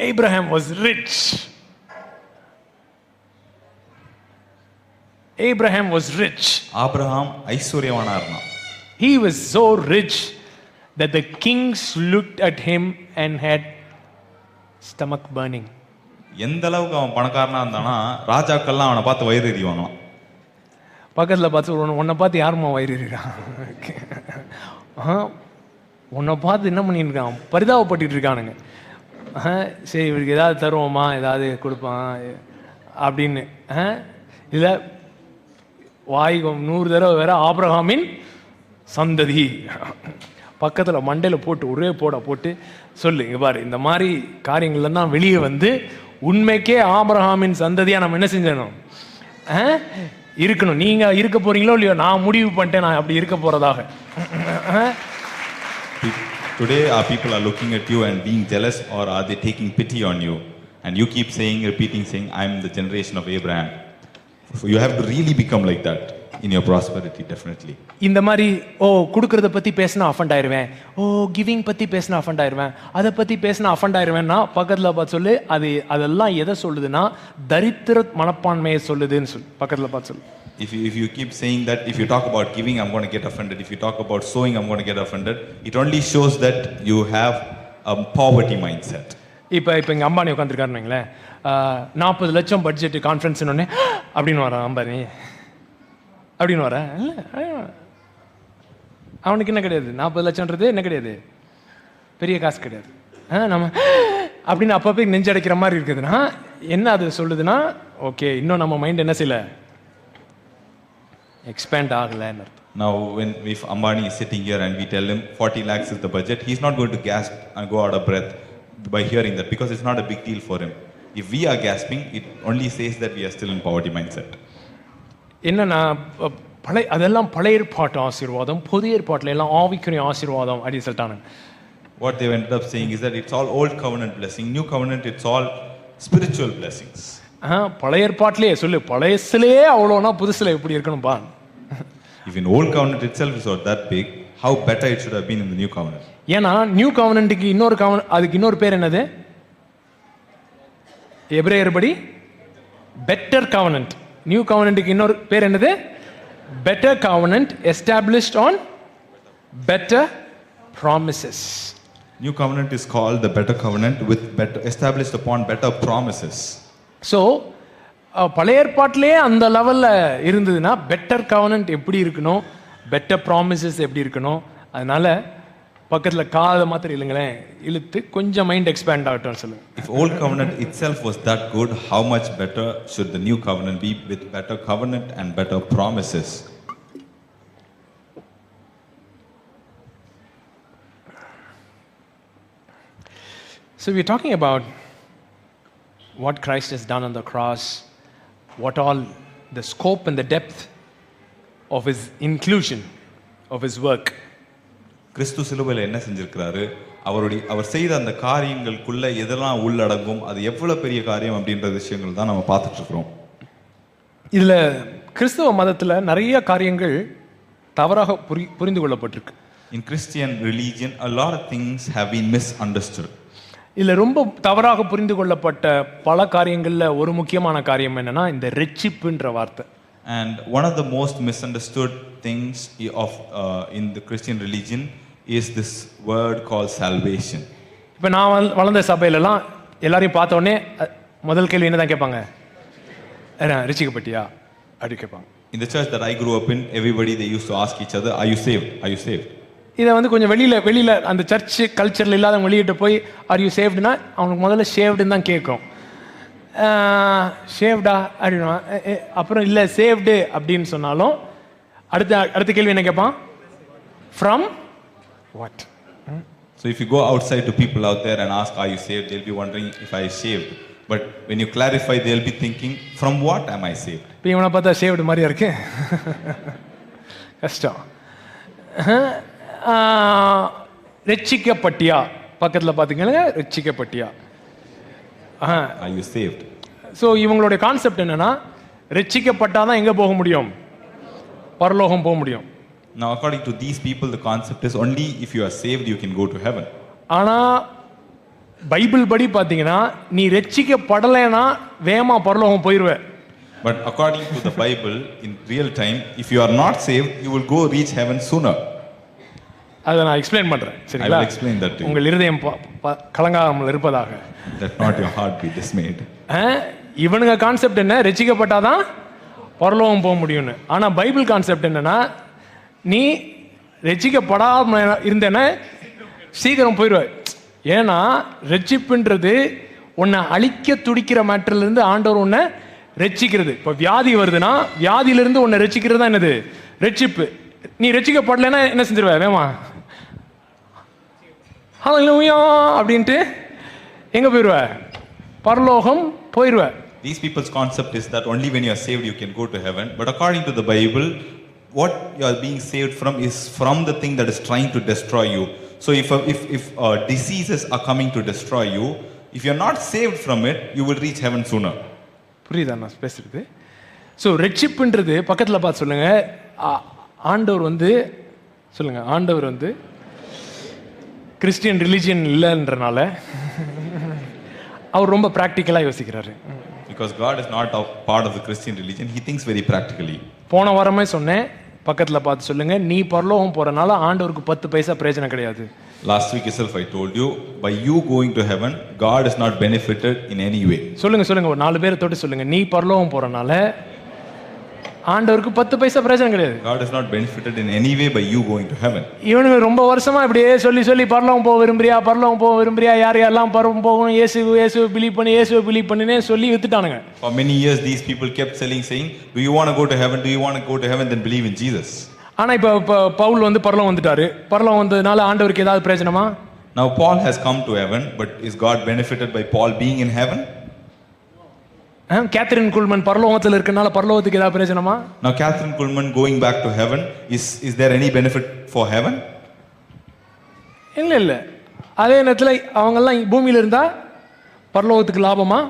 Abraham was rich. Abraham was rich. Abraham ஐஸ்வர்யவானா இருந்தான். He was so rich that the kings looked at him and had stomach burning. எந்த அளவுக்கு அவன் பணக்காரனா இருந்தானா ராஜாக்கள்லாம் அவனை பார்த்து வயிறு எறிவாங்களாம். பக்கத்தில் பார்த்து உன்னை பார்த்து யாருமா வயிறு எறிகிறான், உன்னை பார்த்து என்ன பண்ணியிருக்கான், பரிதாபப்பட்டு இருக்கானுங்க. சரி இவருக்கு ஏதாவது தருவோமா, ஏதாவது கொடுப்பான் அப்படின்னு. இல்லை வாய் 100 தடவை வேற ஆபிரகாமின் சந்ததி பக்கத்தில் மண்டையில் போட்டு ஒரே போட்டு சொல்லு, இங்கே பாரு இந்த மாதிரி காரியங்கள்ல தான் வெளியே வந்து உண்மைக்கே ஆபிரகாமின் சந்ததியாக நம்ம என்ன செஞ்சணும் இருக்கணும். நீங்கள் இருக்க போறீங்களோ இல்லையோ, நான் முடிவு பண்ணிட்டேன் நான் அப்படி இருக்க போறதாக. Today our people are looking at you and being jealous, or are they taking pity on you? And you keep saying, repeating, saying, I am the generation of Abraham. So you have to really become like that in your prosperity, definitely. இந்த மாதிரி கொடுக்கறத பத்தி பேசினா offend ஆயிருவேன், giving பத்தி பேசினா offend ஆயிருவேன், அதை பத்தி பேசினா அஃபண்ட் ஆயிருவேன்னா பக்கத்துல பார்த்து சொல்லு, அதெல்லாம் எதை சொல்லுதுன்னா தரித்திர மனப்பான்மையை சொல்லுதுன்னு சொல்லு. பக்கத்துல பார்த்து சொல்லு. If you keep saying that, if you talk about giving, I'm going to get offended. If you talk about sowing, I'm going to get offended. It only shows that you have a poverty mindset. இப்போ இங்கே அம்பானி உட்காந்துருக்காருங்களேன், 40 லட்சம் budget conference ஒன்னே அப்படின்னு வரான் அம்பானி அப்படின்னு வர. அவனுக்கு என்ன கிடையாது, 40 லட்சம்ன்றது என்ன கிடையாது, பெரிய காசு கிடையாது. நம்ம அப்படின்னு அப்பப்போ நெஞ்சடைக்கிற மாதிரி இருக்குதுன்னா என்ன அது சொல்லுதுன்னா, ஓகே இன்னும் நம்ம மைண்ட் என்ன செய்யல, expand ஆகலன்னு அர்த்தம். Now if Ambani is sitting here and we tell him 40 lakhs is the budget, he's not going to gasp and go out of breath by hearing that, because it's not a big deal for him. If we are gasping, it only says that we are still in poverty mindset. என்னன்னா அதெல்லாம் பழைய ஏற்பாட்டு ஆசீர்வாதம், புதிய ஏற்பாட்டில் எல்லாம் ஆவிக்குரிய ஆசீர்வாதம் அப்படின்னு சொல்லிட்டாங்க. What they ended up saying is that it's all old covenant blessing, new covenant it's all spiritual blessings. பழைய ஏற்பாட்டிலே சொல்லு, பழையசிலேயே அவ்வளோனா புதுசுல எப்படி இருக்கணும்பா. If in old covenant itself is not that big, how better it should have been in the new covenant. ஏன்னா new கவர்னன்ட்டுக்கு இன்னொரு அதுக்கு இன்னொரு பேர் என்னது, எபிரேயர் படி பெட்டர் கவர்னன்ட். நியூ கவர்னன்ட்டுக்கு இன்னொரு பேர் என்னது, better கவர்னன்ட் established on better promises. New covenant is called the better covenant with better established upon better promises. So பழைய ஏற்பாட்டிலே அந்த லெவலில் இருந்ததுன்னா பெட்டர் கவர்னன்ட் எப்படி இருக்கணும், பெட்டர் ப்ராமிசஸ் எப்படி இருக்கணும். அதனால பக்கத்தில் காதை மாத்திரம் இல்லைங்களேன் இழுத்து கொஞ்சம் மைண்ட் எக்ஸ்பேண்ட் ஆகட்டும் சொல்லுங்க. If old covenant itself was that good, how much better should the new covenant be with better covenant and better promises? So we're talking about what Christ has done on the cross, what all the scope and the depth of his inclusion of his work. கிறிஸ்து சிலுவையில் என்ன செஞ்சிருக்கிறாரு, அவர் செய்த அந்த காரியங்களுக்குள்ள எதெல்லாம் உள்ளடங்கும், அது எவ்வளவு பெரிய காரியம் அப்படின்ற விஷயங்கள் தான் நம்ம பார்த்துட்டு இருக்கிறோம். இதுல கிறிஸ்தவ மதத்துல நிறைய காரியங்கள் தவறாக புரிந்து கொள்ளப்பட்டிருக்கு. In Christian religion a lot of things have been misunderstood. இதுல ரொம்ப தவறாக புரிந்து கொள்ளப்பட்ட பல காரியங்கள்ல ஒரு முக்கியமான காரியம் என்னன்னா இந்த ரட்சிப்புன்ற வார்த்தை. And one of the most misunderstood things of in the Christian religion is this word called salvation. இப்போ நான் வளர்ந்த சபையிலலாம் எல்லாரையும் பார்த்த உடனே முதல் கேள்வி என்ன தான் கேட்பாங்க, ரட்சிக்கப்பட்டியா அப்படி கேட்பாங்க. In the church that I grew up in, everybody they used to ask each other, are you saved, are you saved? இதை கொஞ்சம் வெளியில அந்த சர்ச் கல்ச்சரில் இல்லாத வெளியிட்டு போய் ஆர் யூ சேவ்டுனா அவனுக்கு முதல்ல ஷேவ்டுன்னு தான் கேட்கும். ஷேவ்டா அப்படின்னா அப்புறம் இல்லை சேவ்டு அப்படின்னு சொன்னாலும் அடுத்த கேள்வி என்ன கேட்பான், from what. So if you go outside to people out there and ask are you saved, they'll be wondering if I saved, but when you clarify they'll be thinking from what am I saved. இப்போ இவனை பார்த்தா shaved மாதிரியா இருக்கு, கஷ்டம். ரட்சிக்கப்பட்டியா பக்கத்தில் பார்த்தீங்கன்னா ரட்சிக்கப்பட்டியா, are you saved. So இவங்களுடைய concept என்னன்னா ரட்சிக்கப்பட்டாதான் எங்கே போக முடியும், பரலோகம் போக முடியும். Now according to these people the concept is only if you are saved you can go to heaven. ஆனால் பைபிள் படி பார்த்தீங்கன்னா நீ ரட்சிக்கப்படலைன்னா வேகமா பரலோகம் போயிடுவ. But according to the Bible, in real time, if you are not saved, you will go reach heaven sooner. அதை நான் explain பண்றேன். I சரிங்களா? will explain that to you. உங்கள் இருதயம் கலங்காமல் இருப்பதாக. That not your heart be dismayed. இவனுங்க concept என்ன, ரட்சிக்கப்பட்டாதான் பரலோகம் போக முடியும்னு. ஆனா பைபிள் கான்செப்ட் என்னன்னா, நீ ரட்சிக்கப்படாம இருந்தேன்னா சீக்கிரம் போயிடுவ. ஏன்னா ரட்சிப்புன்றது உன்னை அழிக்க துடிக்கிற மேட்டர்ல இருந்து ஆண்டவர் உன்னை ரட்சிக்கிறது. இப்போ வியாதி வருதுன்னா வியாதியிலிருந்து உன்னை ரட்சிக்கிறது தான் என்னது, ரட்சிப்பு. நீ ரட்சிக்கப்படலைன்னா என்ன செஞ்சிருவ, வேமா ஹல்லேலூயா அப்படின்ட்டு எங்க போயிடுவ, பரலோகம் போயிடுவ. These people's concept is that only when you are saved you can go to heaven. But according to the Bible, what you are being saved from is from the thing that is trying to destroy you. So if diseases are coming to destroy you, if you are not saved from it, you will reach heaven sooner. புரியுதா நான் பேசுறது? So ரட்சிப்புன்றது பக்கத்தில் பார்த்து சொல்லுங்க. ஆண்டவர் வந்து சொல்லுங்க, ஆண்டவர் வந்து கிறிஸ்டியன் ரிலிஜியன் இல்லைன்றனால அவர் ரொம்ப ப்ராக்டிக்கலாக யோசிக்கிறாரு. Because God is not a part of the Christian religion, he thinks very practically. போன வாரமே சொன்னேன், பக்கத்தில் பார்த்து சொல்லுங்க, நீ பரலோகம் போறனால ஆண்டவருக்கு 10 பைசா பிரயோஜனம் கிடையாது. Last week itself I told you, by you going to heaven, God is not benefited in any way. சொல்லுங்க ஒரு 4 பேரை தொட்டு சொல்லுங்க, நீ பரலோகம் போறனால ஆண்டவருக்கு 10 பைசா பிரயோஜனம் கிடையாது. God is not benefited in any way by you going to heaven. இவனுங்க ரொம்ப வருஷமா இப்படியே சொல்லி பரலோகம் போக விரும்புறியா, யாரெல்லாம் பரலோகம் போகணும், இயேசு பிலீவ் பண்ணினே சொல்லி வித்துட்டானுங்க. For many years these people kept saying, do you want to go to heaven, then believe in Jesus. ஆனா இப்ப பவுல் வந்து பரலோகம் வந்துட்டாரு. பரலோகம் வந்ததுனால ஆண்டவருக்கு ஏதாவது பிரயோஜனமா? Now Paul has come to heaven, but is God benefited by Paul being in heaven? Catherine Kuhlman பரலோகத்தில் இருக்கனால பரலோகத்துக்கு ஏதாவது பிரயோஜனமா? Now Catherine Kuhlman going back to heaven, is there any benefit for heaven? இல்ல அதே நேரத்தில் அவங்க எல்லாம் பூமியில இருந்தா பரலோகத்துக்கு லாபமா?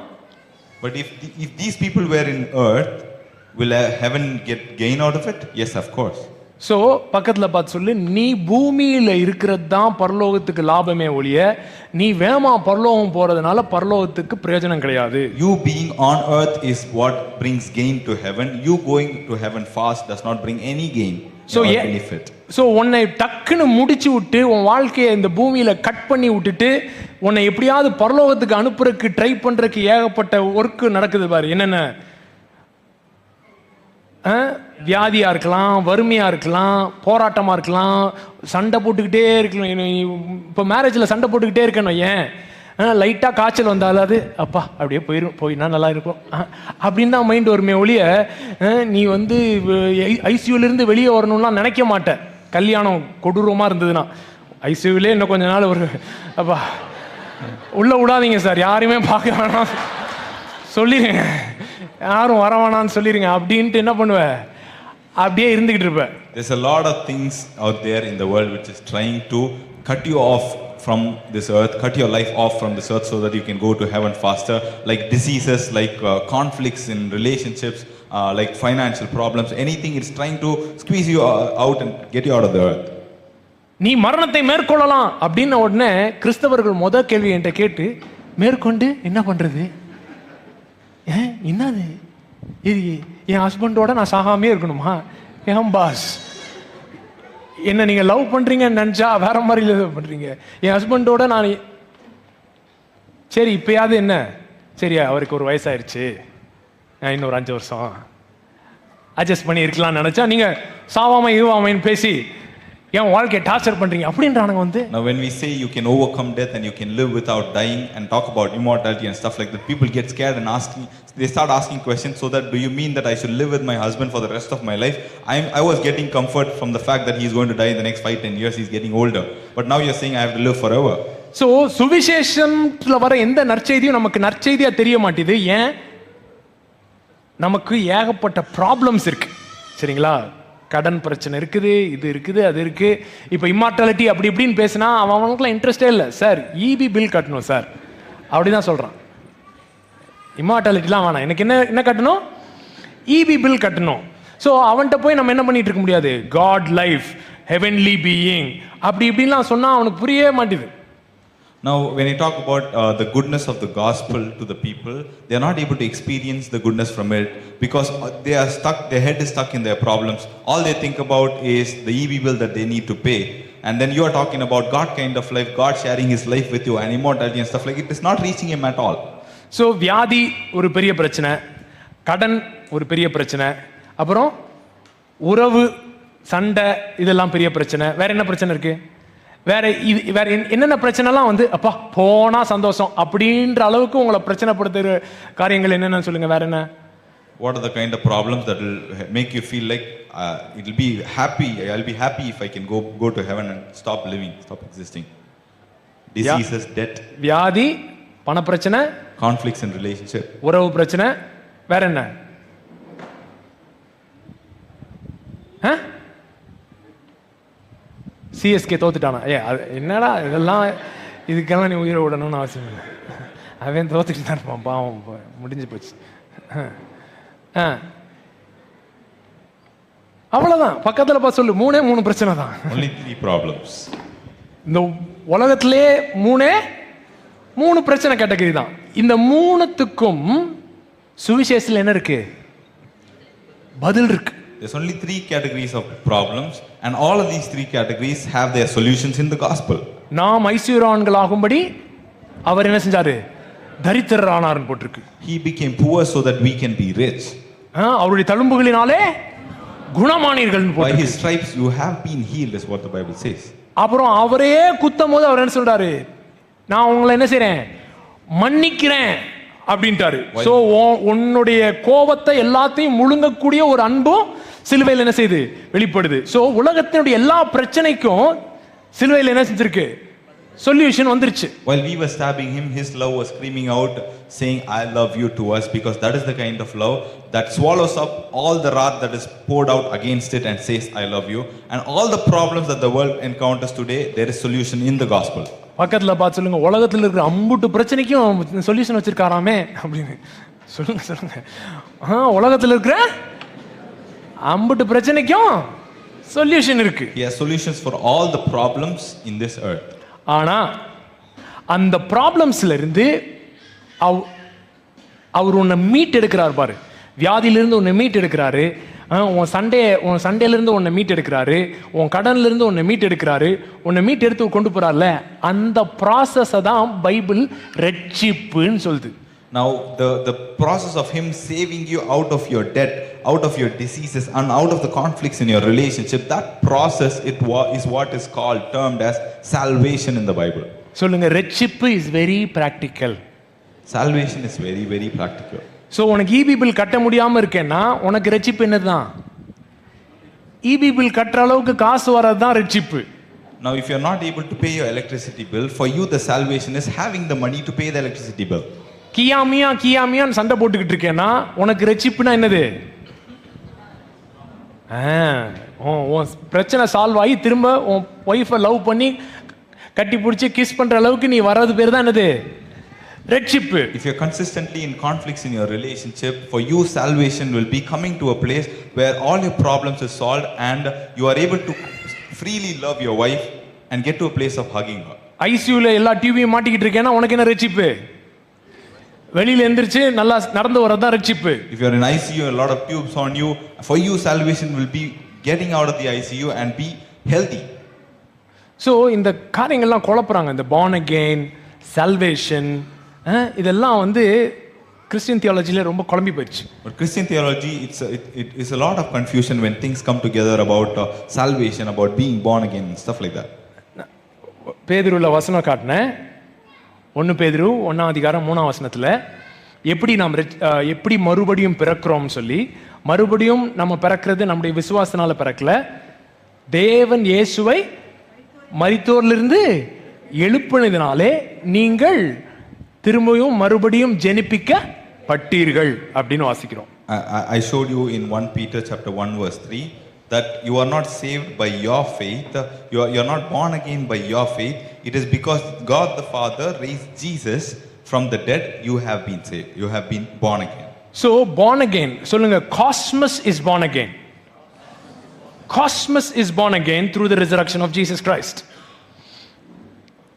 But if these people were in earth, will heaven get gain out of it? Yes, of course. So பக்கத்தில் பார்த்து சொல்லு, நீ பூமியில் இருக்கிறது தான் பரலோகத்துக்கு லாபமே ஒழிய நீ வேமா பரலோகம் போறதுனால பரலோகத்துக்கு பிரயோஜனம் கிடையாது. You being on earth is what brings gain to heaven. You going to heaven fast does not bring any gain or benefit. So உன்னை டக்குன்னு முடிச்சு விட்டு உன் வாழ்க்கையை இந்த பூமியில கட் பண்ணி விட்டுட்டு உன்னை எப்படியாவது பரலோகத்துக்கு அனுப்புறதுக்கு ட்ரை பண்றதுக்கு ஏகப்பட்ட ஒர்க்கு நடக்குது பாரு. என்னென்ன வியாதியா இருக்கலாம், வறுமையா இருக்கலாம், போராட்டமா இருக்கலாம், சண்டை போட்டுக்கிட்டே இருக்கலாம். இப்போ மேரேஜில் சண்டை போட்டுக்கிட்டே இருக்கணும். ஏன் லைட்டாக காய்ச்சல் வந்தாலும் அது அப்பா அப்படியே போயினா நல்லா இருக்கும் அப்படின்னு தான் மைண்ட் வருமே ஒழிய நீ வந்து ஐசியூலேருந்து வெளியே வரணும்லாம் நினைக்க மாட்டேன். கல்யாணம் கொடூரமாக இருந்ததுன்னா ஐசியூவிலே இன்னும் கொஞ்ச நாள் ஒரு அப்பா உள்ளே விடாதீங்க சார், யாரையுமே பார்க்க வேணாம் சொல்லிடுங்க, யாரும் வர வேணான்னு சொல்லிடுங்க அப்படின்ட்டு என்ன பண்ணுவேன், அப்படியே இருந்துகிட்டு இருப்பேன். There's a lot of things out there in the world which is trying to cut you off from this earth, cut your life off from this earth so that you can go to heaven faster, like diseases, like conflicts in relationships, like financial problems, anything. It's trying to squeeze you out and get you out of the earth. நீ மரணத்தை மேற்கொள்ளலாம் அப்படின்ன உடனே கிறிஸ்தவர்கள் முதல் கேள்வி என்கிட்ட கேட்டு, மேற்கொண்டு என்ன பண்றது, என்னது இது, என் ஹஸ்பண்டோட நான் சாகாமே இருக்கணுமா, என் பாஸ் என்ன நீங்க லவ் பண்றீங்கன்னு நினைச்சா வேற மாதிரி லவ் பண்றீங்க, என் ஹஸ்பண்டோட நான் சரி இப்பயாவது என்ன சரி அவருக்கு ஒரு வயசாயிருச்சு இன்னொரு 5 வருஷம் அட்ஜஸ்ட் பண்ணி இருக்கலாம்னு நினைச்சா நீங்க சாவாம ஈவாமைன்னு பேசி என் வாழ்க்கையை டார்ச்சர் பண்றீங்க அப்படின்றானுங்க வந்து. Now when we say you can overcome death and you can live without dying and talk about immortality and stuff like that, people get scared and they start asking questions. So that, do you mean that I should live with my husband for the rest of my life? I was getting comfort from the fact that he's going to die in the next 5-10 years, he's getting older, but now you're saying I have to live forever. So சுவிசேஷத்துல வர எந்த நற்செய்தியும் நமக்கு நற்செய்தியா தெரிய மாட்டேது. ஏன், நமக்கு ஏகப்பட்ட problems இருக்கு. சரிங்களா, கடன் பிரச்சனை இருக்குது, இது இருக்குது, அது இருக்கு. இப்போ இம்மார்டாலிட்டி அப்படி இப்படின்னு பேசினா அவனுக்குலாம் இன்ட்ரெஸ்டே இல்லை. சார் இபி பில் கட்டணும் சார் அப்படிதான் சொல்றான். இம்மார்டாலிட்டிலாம் வேணாம், எனக்கு என்ன கட்டணும், இபி பில் கட்டணும். ஸோ அவன்கிட்ட போய் நம்ம என்ன பண்ணிட்டு இருக்க முடியாது, காட் லைஃப், ஹெவன்லி பீயிங் அப்படி இப்படின்லாம் சொன்னா அவனுக்கு புரியவே மாட்டேது. Now, when you talk about the goodness of the gospel to the people, they are not able to experience the goodness from it because they are stuck, their head is stuck in their problems. All they think about is the EV bill that they need to pay. And then you are talking about God kind of life, God sharing his life with you and immortality and stuff like it is not reaching him at all. So வியாதி ஒரு பெரிய பிரச்சனை, கடன் ஒரு பெரிய பிரச்சனை, அப்புறம் உறவு சண்டை இதெல்லாம் பெரிய பிரச்சனை. வேற என்ன பிரச்சனை இருக்கு? வேற என்னென்ன பிரச்சனைலாம் வந்து அப்பா போனா சந்தோஷம் அப்படின்ற அளவுக்கு உங்களை பிரச்சனைப்படுத்துகிற காரியங்கள் என்னென்னு சொல்லுங்க. வேற என்ன? What are the kind of problems that will make you feel like it'll be happy? I'll be happy if I can go to heaven and stop living, stop existing. Diseases, debt, வியாதி, பண பிரச்சனை, conflicts in relationship, உறவு பிரச்சனை. வேற என்ன? CSK தோத்துட்டானா? என்னடா இதெல்லாம், இதுக்கெல்லாம் நீ உயிரை விடணும்னு அவசியம் இல்லை. அவன் தோத்துட்டு தான் இருப்பான், பாவம், முடிஞ்சு போச்சு. அவ்வளவுதான். பக்கத்துல பார்த்து சொல்லு, 3 பிரச்சனை தான். only 3 problems. இந்த உலகத்திலே 3 பிரச்சனை கேட்டகரி தான். இந்த 3த்துக்கும் சுவிசேஷத்தில் என்ன இருக்கு? பதில் இருக்கு. There's only 3 categories of problems and all of these 3 categories have their solutions in the gospel. நாம் ஐஸ்வர்யவான்களாகும்படி அவர் என்ன செஞ்சாரு? தரித்திரரானார்னு போட்டிருக்கு. He became poor so that we can be rich. அவருடைய தழும்புகளினாலே குணமானீர்கள்னு By போட்டிருக்கு. his stripes you have been healed is what the Bible says. அப்புறம் அவரே குத்தும் போது அவர் என்ன சொல்றாரு? நான் உங்களை என்ன செய்றேன்? மன்னிக்கிறேன் அப்படின்ட்டாரு. சோ உன்னுடைய கோபத்தை எல்லாத்தையும் முழுங்கக்கூடிய ஒரு அன்பும் சிலுவையில் என்ன செய்து வெளிப்படுது. சோ உலகத்தினுடைய எல்லா பிரச்சனைக்கும் சிலுவையில் என்ன செஞ்சிருக்கு? சொல்யூஷன் வந்துருச்சு. While we were stabbing him, his love was screaming out, saying, I love you to us, because that is the kind of love that swallows up all the wrath that is poured out against it and says, I love you. And all the problems that the world encounters today, there is solution in the gospel. பக்கத்துல பார்த்து சொல்லுங்க, உலகத்தில் இருக்கிற அம்புட்டு பிரச்சனைக்கும் solution வச்சிருக்காராமே அப்படின்னு சொல்லுங்க. உலகத்தில் இருக்கிற அம்புட்டு பிரச்சனைக்கும் சொல்யூஷன் இருக்கு. He has solutions for all the problems in this earth. ஆனா அந்த ப்ராப்ளம்ஸ்ல இருந்து அவர் உன்னை மீட் எடுக்கிறார் பாரு. வியாதியிலிருந்து உன்னை மீட் எடுக்கிறாரு, உன் சண்டையில இருந்து உன்னை மீட் எடுக்கிறாரு, உன் கடன்ல இருந்து உன்னை மீட் எடுக்கிறாரு, உன்னை மீட் எடுத்து கொண்டு போறார்ல, அந்த ப்ராசஸை தான் பைபிள் ரட்சிப்புன்னு சொல்லுது. Now the process of him saving you out of your debt, out of your diseases and out of the conflicts in your relationship, that process is what is called, termed as salvation in the Bible. சொல்லுங்க, ரட்சிப்பு is very practical. Salvation is very very practical. So உனக்கு EB bill கட்ட முடியாம இருக்கேன்னா உனக்கு ரட்சிப்பு என்னதுதான்? EB bill கட்டுற அளவுக்கு காசு வரது தான் ரட்சிப்பு. Now if you are not able to pay your electricity bill, for you the salvation is having the money to pay the electricity bill. கியாமியான்னு சண்டை போட்டுக்கிட்டு இருக்கேன்னா உனக்கு ரட்சிப்புனா என்னது? உன் பிரச்சனை சால்வ் ஆகி திரும்ப உன் ஒய்ஃபை லவ் பண்ணி கட்டி பிடிச்சி கிஸ் பண்ற அளவுக்கு நீ வர்றது பேர் தான் என்னது? ரட்சிப்பு. If you're consistently in conflicts in your relationship, for you salvation will be coming to a place where all your problems is solved and you are able to freely love your wife and get to a place of hugging her. ஐசியூல எல்லா டிவியும் மாட்டிக்கிட்டு இருக்கேன்னா உனக்கு என்ன ரட்சிப்பு? வெளியில எந்திரிச்சு நல்லா நடந்து வரது தான் ரட்சிப்பு. If you are in ICU, a lot of tubes on you, for you salvation will be getting out of the ICU and be healthy. So இந்த காரியங்கள்லாம் குழப்புறாங்க. இந்த born again, salvation, இதெல்லாம் வந்து கிறிஸ்டியன் தியாலஜில ரொம்ப குழம்பி போயிடுச்சு. But Christian theology, it is a lot of confusion when things come together about salvation, about being born again and stuff like that. பேதுருல வசனம் காட்டினேன், 1 பேதுரு 1ஆம் அதிகாரம் 3ஆம் வசனத்துல எப்படி மறுபடியும் பிறக்கிறோம்னு சொல்லி, மறுபடியும் நம்ம பிறக்கிறது நம்முடைய விசுவாசனால பிறக்கல, தேவன் இயேசுவை மரித்தோரிலிருந்து எழுப்பினதினாலே நீங்கள் திரும்பியும் மறுபடியும் ஜெனிப்பிக்கப்பட்டீர்கள் அப்படின்னு வாசிக்கிறோம். I showed you in 1 Peter chapter 1 verse 3 that you are not saved by your faith, you are not born again by your faith. It is because God the Father raised Jesus from the dead, you have been saved, you have been born again. So born again, சொல்லுங்க, Cosmos is born again. Cosmos is born again through the resurrection of Jesus Christ.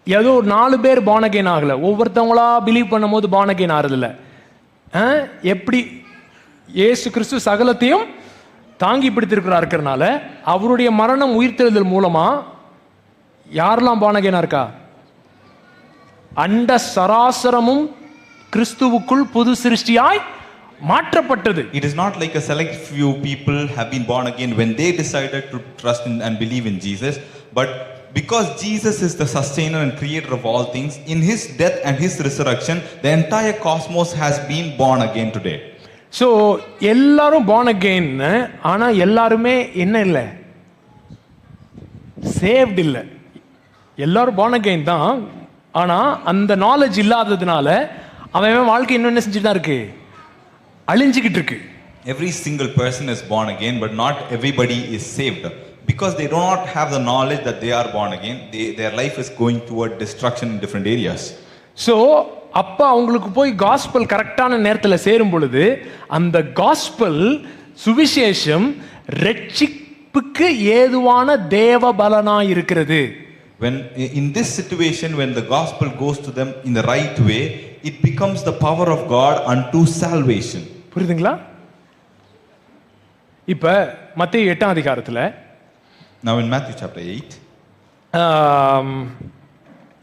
ஏதோ ஒரு 4 பேர் born again ஆகல, ஒவ்வொருத்தவங்களா believe பண்ணும்போது born again ஆறதில்ல. எப்படி இயேசு கிறிஸ்து சகலத்தையும் தாங்கி பிடித்திருக்கிறனால அவருடைய மரணம் உயிர்த்தெழுதல் மூலமா யாரெல்லாம் born again இருக்கா? அண்ட சராசரமும் கிறிஸ்துவுக்குள் புது சிருஷ்டியாய் மாற்றப்பட்டது. It is not like a select few people have been born again when they decided to trust in and believe in Jesus, but because Jesus is the sustainer and creator of all things, in his death and his resurrection, the entire cosmos has been born again today. So எல்லாரும் born again, ஆனா எல்லாருமே என்ன இல்லை, saved இல்லை. எல்லாரும் born again தான், ஆனா அந்த நாலேஜ் இல்லாததுனால அவன் வாழ்க்கை இன்னும் என்ன செஞ்சுட்டு தான் இருக்கு, அழிஞ்சிக்கிட்டு இருக்கு. Every single person is born again, but not everybody is saved. Because they do not have the knowledge that they are born again, their life is going toward destruction in different areas. So அப்பா அவங்களுக்கு போய் gospel கரெக்டான நேரத்தில் சேரும் பொழுது அந்த gospel சுவிசேஷம் ரட்சிப்புக்கு ஏதுவான தேவ பலனாய் இருக்கிறது. When in this situation, when the gospel goes to them in the right way, it becomes the power of God unto salvation. புரியுதுங்களா? இப்ப மத்தேயு 8ஆம் அதிகாரத்துல, now in Matthew chapter 8,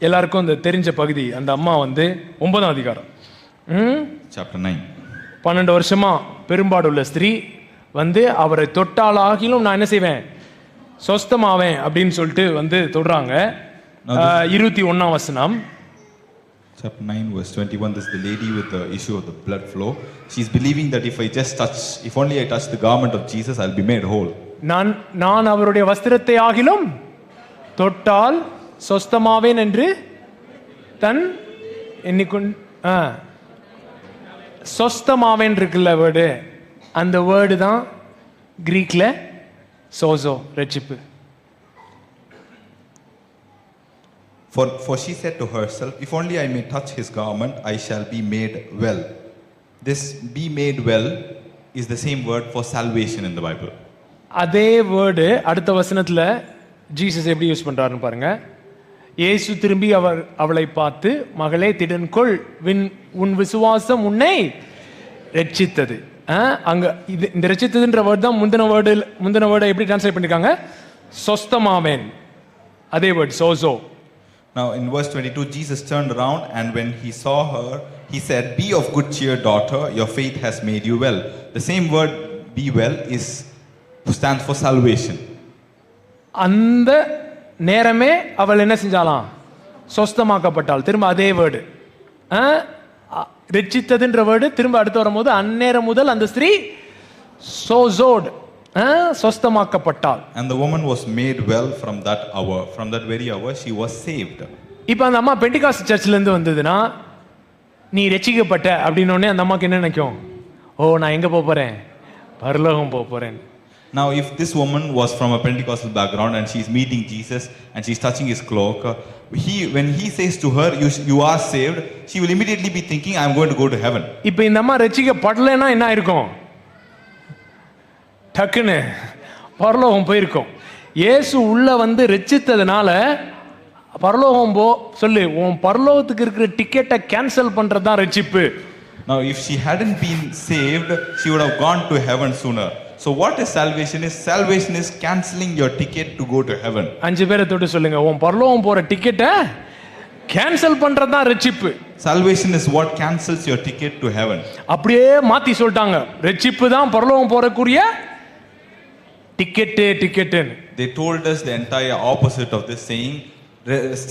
எல்லாருக்கும் இந்த தெரிஞ்ச பகுதி, அந்த அம்மா வந்து 9ஆம் அதிகாரம் chapter 9, 12 வருஷமா பெரும்பாடுள்ள ஸ்திரீ வந்து அவரை தொட்டாலாகிலும் நான் என்ன செய்வேன், சொஸ்தமாவேன் அப்படின்னு சொல்லிட்டு வந்து தொடுறாங்க. 21ஆம் வசனம், chapter 9 verse 21, this is the lady with the issue of the blood flow. She's believing that if only I touch the garment of Jesus, I'll be made whole. நான் அவருடைய வஸ்திரத்தை ஆகிலும் தொட்டால் சொஸ்தமாவேன் என்று தன் சொஸ்தமாவேன் இருக்குல்ல வேர்டு, அந்த வேர்டு தான் கிரீக்ல சோசோ, ரட்சிப்பு. For she said to herself, if only I may touch his garment, I shall be made well. This be made well is the same word for salvation in the Bible. அதே word அடுத்த வசனத்துல Jesus எப்படி use பண்றாருன்னு பாருங்க. இயேசு திரும்பி அவளை பார்த்து, மகளே திடன்கொள், உன் விசுவாசம் உன்னை ரட்சித்தது. அங்க இந்த ரட்சித்ததுன்ற வேர்டு தான் முந்தின வேர்டு எப்படி டிரான்ஸ்லேட் பண்ணிருக்காங்க, சொஸ்தமாவேன், அதே word சோசோ. Now in verse 22, Jesus turned around and when he saw her, he said, be of good cheer, daughter, your faith has made you well. The same word be well stands for salvation. அந்த நேரமே அவள் என்ன செஞ்சாலாம், சொஸ்தமாக்கப்பட்டாள். திரும்ப அதே word ரட்சித்ததுன்ற word திரும்ப அடுத்து வரும்போது அந்நேரம் முதல் அந்த ஸ்திரீ சோசோட், சொஸ்தமாக்கப்பட்டாள். And the woman was made well from that hour. From that very hour she was saved. இப்போ அந்த அம்மா பெண்டிகாஸ்ட் சர்ச்ல இருந்து வந்ததுன்னா, நீ ரட்சிக்கப்பட்ட அப்படின்னோடனே அந்த அம்மாக்கு என்ன நினைக்கும், ஓ நான் எங்க போறேன், பரலோகம் போறேன். Now if this woman was from a Pentecostal background and she's meeting Jesus and she's touching his cloak, when he says to her you are saved, she will immediately be thinking I am going to go to heaven. இப்போ இந்த அம்மா ரட்சிக்கப்படலைன்னா என்ன இருக்கும், டக்குன்னு பரலோகம் போயிருக்கும். இயேசு உள்ள வந்து ரட்சித்ததுனால பரலோகம் சொல்லு, உன் பரலோகத்துக்கு இருக்கிற டிக்கெட்டை கேன்சல் பண்றதுதான் ரட்சிப்பு. Now if she hadn't been saved, she would have gone to heaven sooner. So what is salvation? Salvation is cancelling your ticket to go to heaven. 5 பேரை தொட்டு சொல்லுங்க, உன் பரலோகம் போற டிக்கெட்டை கேன்சல் பண்றதுதான் ரட்சிப்பு. Salvation is what cancels your ticket to heaven. அப்படியே மாத்தி சொல்லிட்டாங்க, ரட்சிப்பு தான் பரலோகம் போறக்குரிய ticket. They told us the entire opposite of this, saying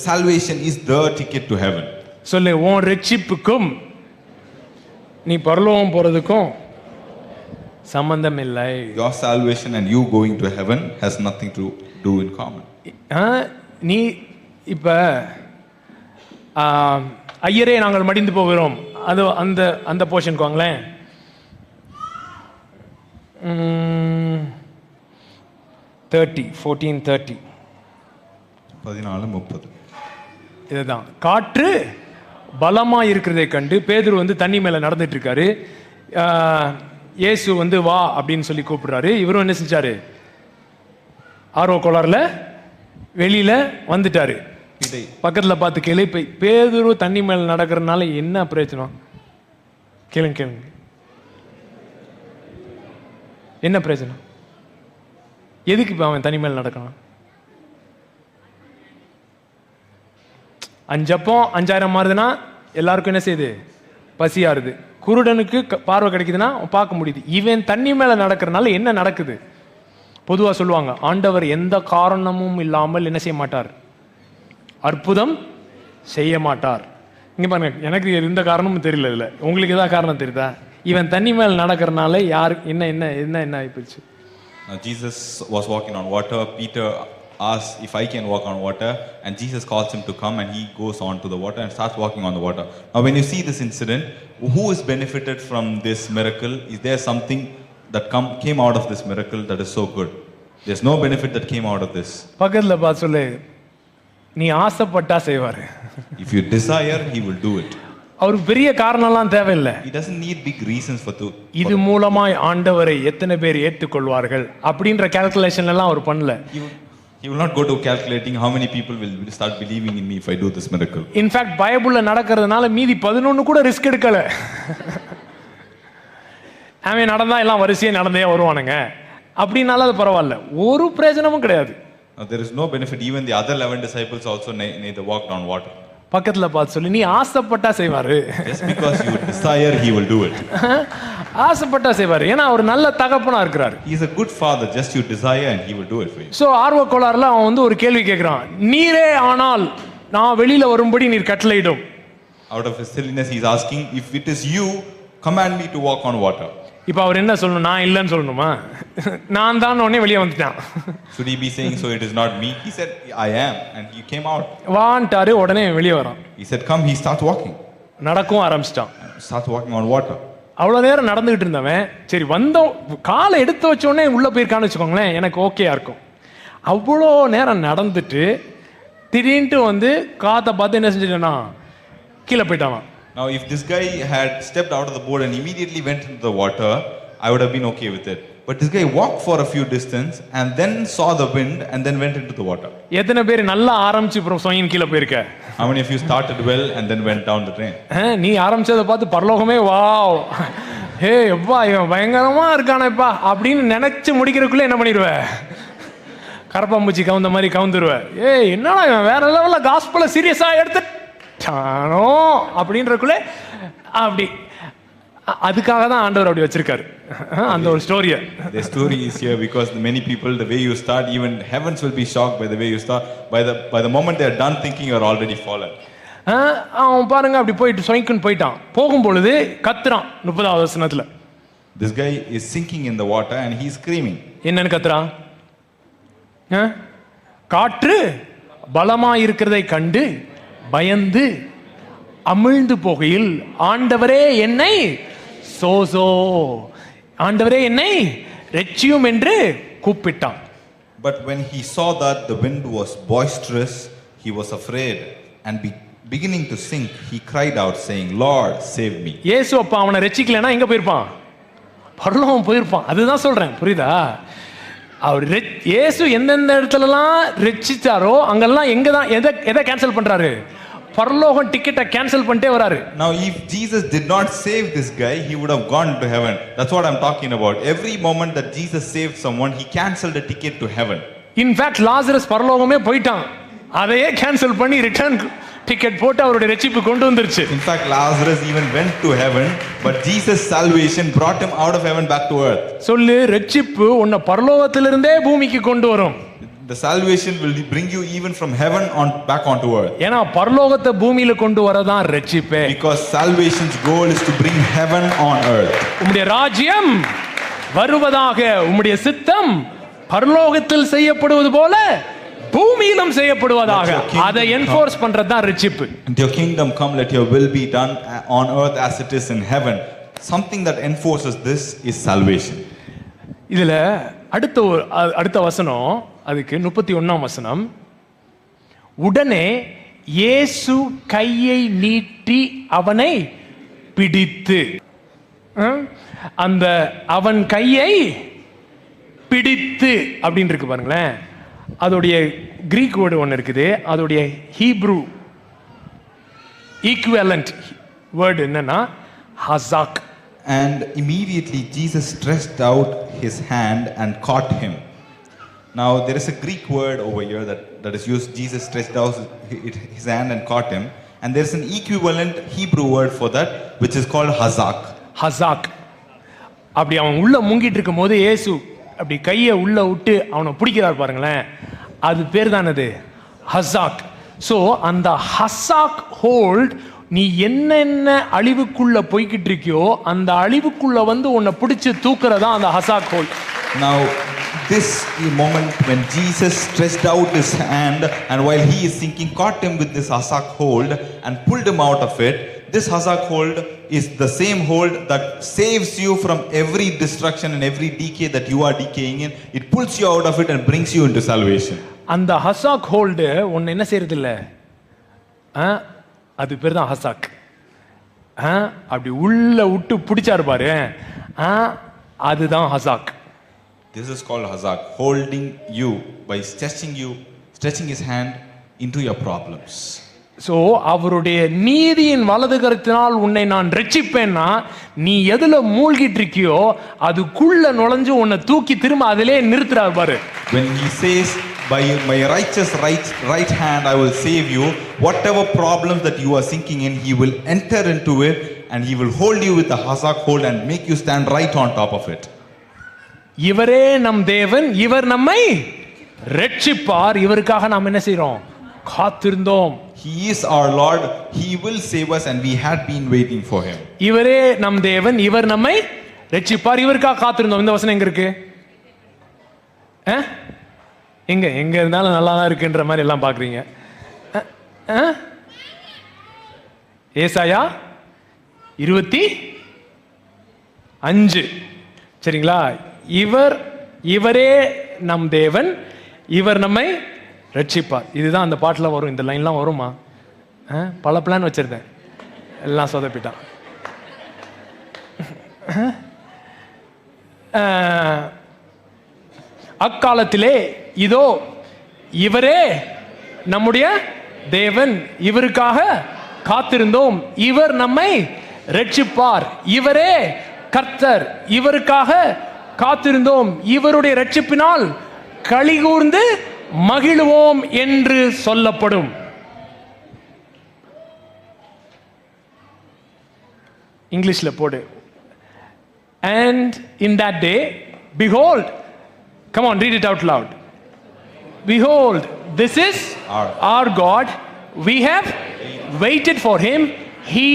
salvation is the ticket to heaven. சொல்லு, உன் ரட்சிப்புக்கும் நீ பரலோகம் போறதுக்கும் சம்பந்தம் இல்லை. Your salvation and you going to heaven has nothing to do in common. நீ இப்ப ஐயரே நாங்கள் மடிந்து போகிறோம், அது அந்த போர்ஷனுக்கு வாங்களேன். 14:30 இதுதான். காற்று பலமா இருக்கிறதை கண்டு பேதுரு வந்து தண்ணி மேல நடந்துட்டு இருக்காரு. இயேசு வந்து வா அப்படின்னு சொல்லி கூப்பிடுறாரு. இவரும் என்ன செஞ்சாரு, ஆர்வ கோளாறுல வெளியில வந்துட்டாரு. Peter, பக்கத்துல பார்த்து கேளு, பேதுரு தண்ணி மேல நடக்கிறதுனால என்ன பிரயோஜனம்? கேளுங்க. என்ன பிரயோஜனம்? எதுக்கு இப்ப அவன் தனி மேல நடக்கணும்? 5 அப்பம் 5000 மாறுதுன்னா எல்லாருக்கும் என்ன செய்யுது? பசியாருது. குருடனுக்கு பார்வை கிடைக்குதுன்னா பார்க்க முடியுது. இவன் தண்ணி மேல நடக்கிறதுனால என்ன நடக்குது? பொதுவா சொல்லுவாங்க, ஆண்டவர் எந்த காரணமும் இல்லாமல் என்ன செய்ய மாட்டார்? அற்புதம் செய்ய மாட்டார். இங்க பாருங்க, எனக்கு எந்த காரணமும் தெரியல. இல்ல உங்களுக்கு ஏதாவது காரணம் தெரியுதா? இவன் தண்ணி மேல நடக்கிறதுனால யாரு என்ன என்ன என்ன என்ன ஆயிப்போச்சு? Jesus was walking on water. Peter asks if I can walk on water, and Jesus calls him to come, and he goes on to the water and starts walking on the water. Now when you see this incident, who is benefited from this miracle? Is there something that came out of this miracle that is so good? There's no benefit that came out of this. பக்கத்துல பார்த்து சொல்லு, நீ ஆசைப்பட்டா செய்வாரு. If you desire, he will do it. அவருக்கு பெரிய காரணம்லாம் தேவையில்லை. He doesn't need big reasons for இது மூலமாய் ஆண்டவரை எத்தனை பேர் ஏற்றுக்கொள்வார்கள் அப்படின்ற கால்குலேஷன் எல்லாம் அவர் பண்ணல. He will not go to calculating how many people will start believing in me if I do this miracle. In fact, பைபிள்ல நடக்கிறதுனால மீதி 11 கூட ரிஸ்க் எடுக்கல. அவன் நடந்தா எல்லாம் வரிசையா நடந்தே வருவானுங்க அப்படினால அது பரவாயில்ல. ஒரு பிரயோஜனமும் கிடையாது. There is no benefit. Even the other 11 disciples also neither walked on water. பக்கத்துல பார்த்து சொல்லி, நீ ஆசைப்பட்டா செய்வாரு. Just because you desire, he will do it. ஆசைப்பட்டா செய்வாரு. ஏன்னா அவர் நல்ல தகப்பனா இருக்கிறார். He is a good father. Just you desire and he will do it for you. So ஆர்வ கோளாறுல அவன் வந்து ஒரு கேள்வி கேட்கிறான், நீரே ஆனால் நான் வெளியில வரும்படி நீர் கட்டளையிடும். Out of his silliness he is asking, if it is you, command me to walk on water. இப்போ அவர் என்ன சொல்லணும்? நான் இல்லைன்னு சொல்லணுமா? நான் தான் உடனே வெளியே வந்துட்டான். Should he be saying, so it is not me? He said, I am, and he came out. வான்ட்டாரு, உடனே வெளியே வரான். He said, come. He starts walking. நடக்கவும் ஆரம்பிச்சிட்டான். Starts walking on water. அவ்வளவு நேரம் நடந்துகிட்டு இருந்தவன் சரி வந்தோம், காலை எடுத்து வச்ச உடனே உள்ள போயிருக்கான்னு வச்சுக்கோங்களேன், எனக்கு ஓகேயா இருக்கும். அவ்வளோ நேரம் நடந்துட்டு திடீர்னு வந்து காத்தை பார்த்து என்ன செஞ்சுட்டானா, கீழே போயிட்டான். Now, if this guy had stepped out of the boat and immediately went into the water, I would have been okay with it. But this guy walked for a few distance and then saw the wind and then went into the water. எத்தனை பேர் நல்லா ஆரம்பிச்சு அப்புறம் சொயின் கீழே போயிருக்க? How many of you started well and then went down the drain? நீ ஆரம்பிச்சதை பார்த்து பரலோகமே wow, ஹே எப்பா இவன் பயங்கரமா இருக்கானேப்பா அப்படின்னு நினைச்சு முடிக்கிறதுக்குள்ள என்ன பண்ணிடுவ? கரப்பாம்பூச்சி கவுந்த மாதிரி கவுந்துருவ. ஏய் என்னடா இவன் வேற லெவல்ல காஸ்பல சீரியஸா எடுத்துட்டானோ அப்படின்றக்குள்ள அப்படி. அதுக்காக தான் ஆண்டவர் அப்படி வச்சிருக்காரு அந்த ஒரு ஸ்டோரியை. The story is here because many people, the way you start, even heavens will be shocked by the way you start. By the moment they are done thinking, you are already fallen. அவன் பாருங்க அப்படி போயிட்டு சொய்க்குன்னு போயிட்டான். போகும் பொழுது கத்துறான் 30வது வசனத்துல. This guy is sinking in the water and he is screaming. என்னன்னு கத்துறான்? காற்று பலமா இருக்கிறதை கண்டு பயந்து அமிழ்ந்து போகையில் ஆண்டவரே என்னை சோசோ, ஆண்டவரே என்னை ரெச்சியும் என்று கூப்பிட்டான். But when he saw that the wind was boisterous, he was afraid and beginning to sink, he cried out saying, Lord, save me. இயேசு அப்ப அவனை ரெச்சிக்கலனா எங்க போயிருப்பான்? பரலோகம் போயிருப்பான். அதுதான் சொல்றேன், புரியுதா? அவர் இயேசு எந்தெந்த இடத்துலலாம் ரெச்சிச்சாரோ அங்கெல்லாம் எங்க தான் எதை கேன்சல் பண்றாரு? பரலோகம் டிக்கெட்டை கேன்சல் பண்ணிட்டே வராரு. Now if Jesus did not save this guy, he would have gone to heaven. That's what I'm talking about. Every moment that Jesus saved someone, he canceled a ticket to heaven. In fact, Lazarus பரலோகமே போயிட்டான், அதையே cancel பண்ணி return ticket போட்டு அவருடைய ரட்சிப்பு கொண்டு வந்துருச்சு. In fact, Lazarus even went to heaven, but Jesus' salvation brought him out of heaven back to earth. சொல்லு, ரட்சிப்பு உன்னை பரலோகத்திலிருந்தே பூமிக்கு கொண்டு வரும். The salvation will bring you even from heaven on back onto earth. ஏனா பரலோகத்தை பூமியில கொண்டு வரதான் ரட்சிப்பே. Because salvation's goal is to bring heaven on earth. உம்முடைய ராஜ்யம் வருவதாக, உம்முடைய சித்தம் பரலோகத்தில் செய்யப்படுவது போல பூமியிலும் செய்யப்படுவதாக. அதை என்ஃபோர்ஸ் பண்றதுதான் ரட்சிப்பு. Your kingdom come, let your will be done on earth as it is in heaven. Something that enforces this is salvation. இதுல அடுத்த வசனம், அதுக்கு 31ஆம் வசனம், உடனே இயேசு கையை நீட்டி அவனை பிடித்து, அந்த அவன் கையை பிடித்து அப்படின்னு இருக்கு பாருங்களேன். அதோடைய கிரீக் வேர்டு ஒன்று இருக்குது, அதோடைய ஹீப்ரூ ஈக்குவலண்ட் வேர்டு என்னன்னா ஹசாக். And immediately Jesus stretched out his hand and caught him. Now there is a Greek word over here that is used. Jesus stretched out his hand and caught him. And there is an equivalent Hebrew word for that, which is called hazak. ஹசாக். அப்படி அவன் உள்ள முங்கிட்டு இருக்கும் போது இயேசு அப்படி கையை உள்ள விட்டு அவனை பிடிக்கிறார் பாருங்களேன், அது பேர் தான் அது ஹசாக். ஸோ அந்த ஹசாக் ஹோல்ட், நீ என்னென்ன அழிவுக்குள்ள போய்கிட்டு இருக்கியோ அந்த அழிவுக்குள்ள வந்து உன்னை பிடிச்சு தூக்குறதா அந்த ஹசாக் hold. Now this moment when Jesus stretched out his hand and while he is sinking caught him with this hazak hold and pulled him out of it, this hazak hold is the same hold that saves you from every destruction and every decay that you are decaying in. It pulls you out of it and brings you into salvation. அந்த ஹசாக் hold ஒன்னு என்ன செய்யறது இல்ல, அது பேர் தான் ஹசாக். அப்படி உள்ள விட்டு பிடிச்சாரு பாரு, அதுதான் ஹசாக். This is called hazak, holding you by stretching his hand into your problems. So அவருடைய நீதியின் வலது கரத்தினால் உன்னை நான் ரட்சிப்பேன்னா, நீ எதுல மூழ்கிட்டு இருக்கியோ அதுக்குள்ள நுழைஞ்சு உன்னை தூக்கி திரும்ப அதிலே நிறுத்துறாரு பாரு. When he says by my righteous right hand I will save you, whatever problems that you are sinking in, he will enter into it and he will hold you with the hazak hold and make you stand right on top of it. இவரே நம் தேவன், இவர் நம்மை ரட்சிப்பார், இவருக்காக நாம் என்ன செய்றோம், காத்திருந்தோம். He is our Lord, he will save us and we had been waiting for him. இவரே நம் தேவன், இவர் நம்மை ரட்சிப்பார், இவருக்காக காத்திருந்தோம். இந்த வசனம் எங்க இருக்கு? எங்க இருந்தாலும் நல்லா தான் இருக்குன்ற மாதிரி எல்லாம் பாக்குறீங்க. ஏசாயா 25 சரிங்களா? இவரே நம் தேவன், இவர் நம்மை ரட்சிப்பார். இதுதான் அந்த பாட்டில் வரும். இந்த லைன்லாம் வருமா? பல பிளான் வச்சிருந்தேன், எல்லாம் சொதப்பிட்டான். அக்காலத்திலே இதோ இவரே நம்முடைய தேவன், இவருக்காக காத்திருந்தோம், இவர் நம்மை ரட்சிப்பார், இவரே கர்த்தர், இவருக்காக காத்திருந்தோம், இவருடைய ரட்சிப்பினால் களிகூர்ந்து மகிழுவோம் என்று சொல்லப்படும். இங்கிலீஷ்ல போடு. And in that day, behold, come on, read it out loud. Behold, this is our God. We have waited for him. He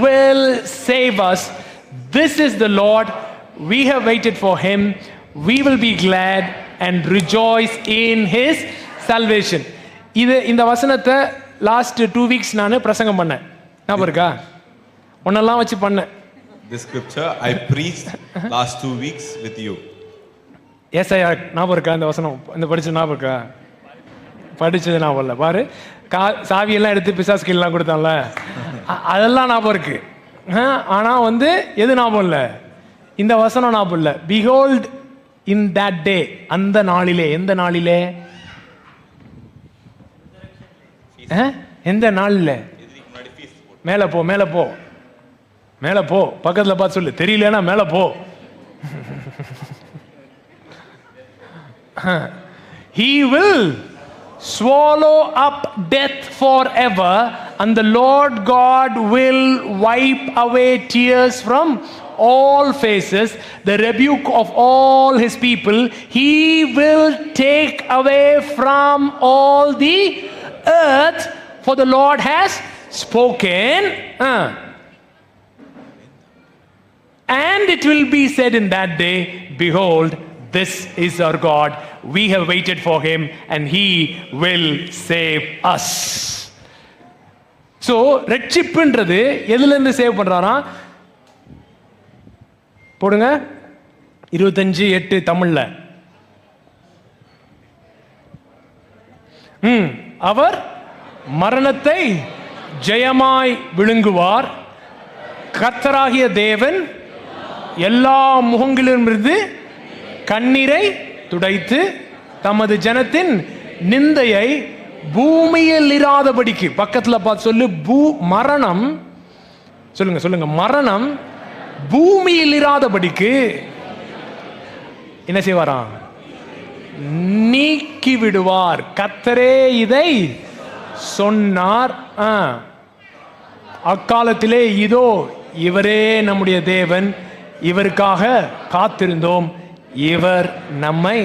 will save us. This is the Lord. We have waited for him. We will be glad and rejoice in his salvation. இந்த வசனத்தை last 2 weeks நான் பிரசங்கம் பண்ணேன். ஞாபகம் இருக்கா? ஒன்னெல்லாம் வச்சு பண்ணேன். This scripture I preached last 2 weeks with you. ஏசாயா ஞாபகம் இருக்கா? இந்த வசனம் இந்த படிச்ச ஞாபகம் இருக்கா? படிச்சது ஞாபகம் இல்லை பாரு. சாவியெல்லாம் எடுத்து பிசாசுக்கு எல்லாம் கொடுத்தான்ல, அதெல்லாம் ஞாபகம் இருக்கு. ஆனா எது ஞாபகம் இல்லை? இந்த வசனம் ஞாபகம் இல்லை. Behold in that day, அந்த நாளிலே. எந்த நாளிலே? எந்த நாளில்? மேல போ, மேல போ, மேல போ, பக்கத்துல பார்த்து சொல்லு, தெரியலன்னா மேல போ. He will swallow up death forever, and the Lord God will wipe away tears from all faces, the rebuke of all his people. He will take away from all the earth, for the Lord has spoken. And it will be said in that day, behold, this is our God. We have waited for him and he will save us. So ரட்சிப்புன்றது எதுல இருந்து save பண்றாரா? போடுங்க 25:8 தமிழ்ல. அவர் மரணத்தை ஜெயமாய் விழுங்குவார், கர்த்தராகிய தேவன் எல்லா முகங்களிலிருந்து கண்ணீரை துடைத்து தமது ஜனத்தின் நிந்தையை பூமியில் இராதபடிக்கு. பக்கத்துல பார்த்து சொல்லு, மரணம், சொல்லுங்க, மரணம் பூமியில் இராதபடிக்கு என்ன செய்வாராம்? நீக்கி விடுவார். கர்த்தரே இதை சொன்னார். அக்காலத்திலே இதோ இவரே நம்முடைய தேவன், இவருக்காக காத்திருந்தோம், இவர் நம்மை.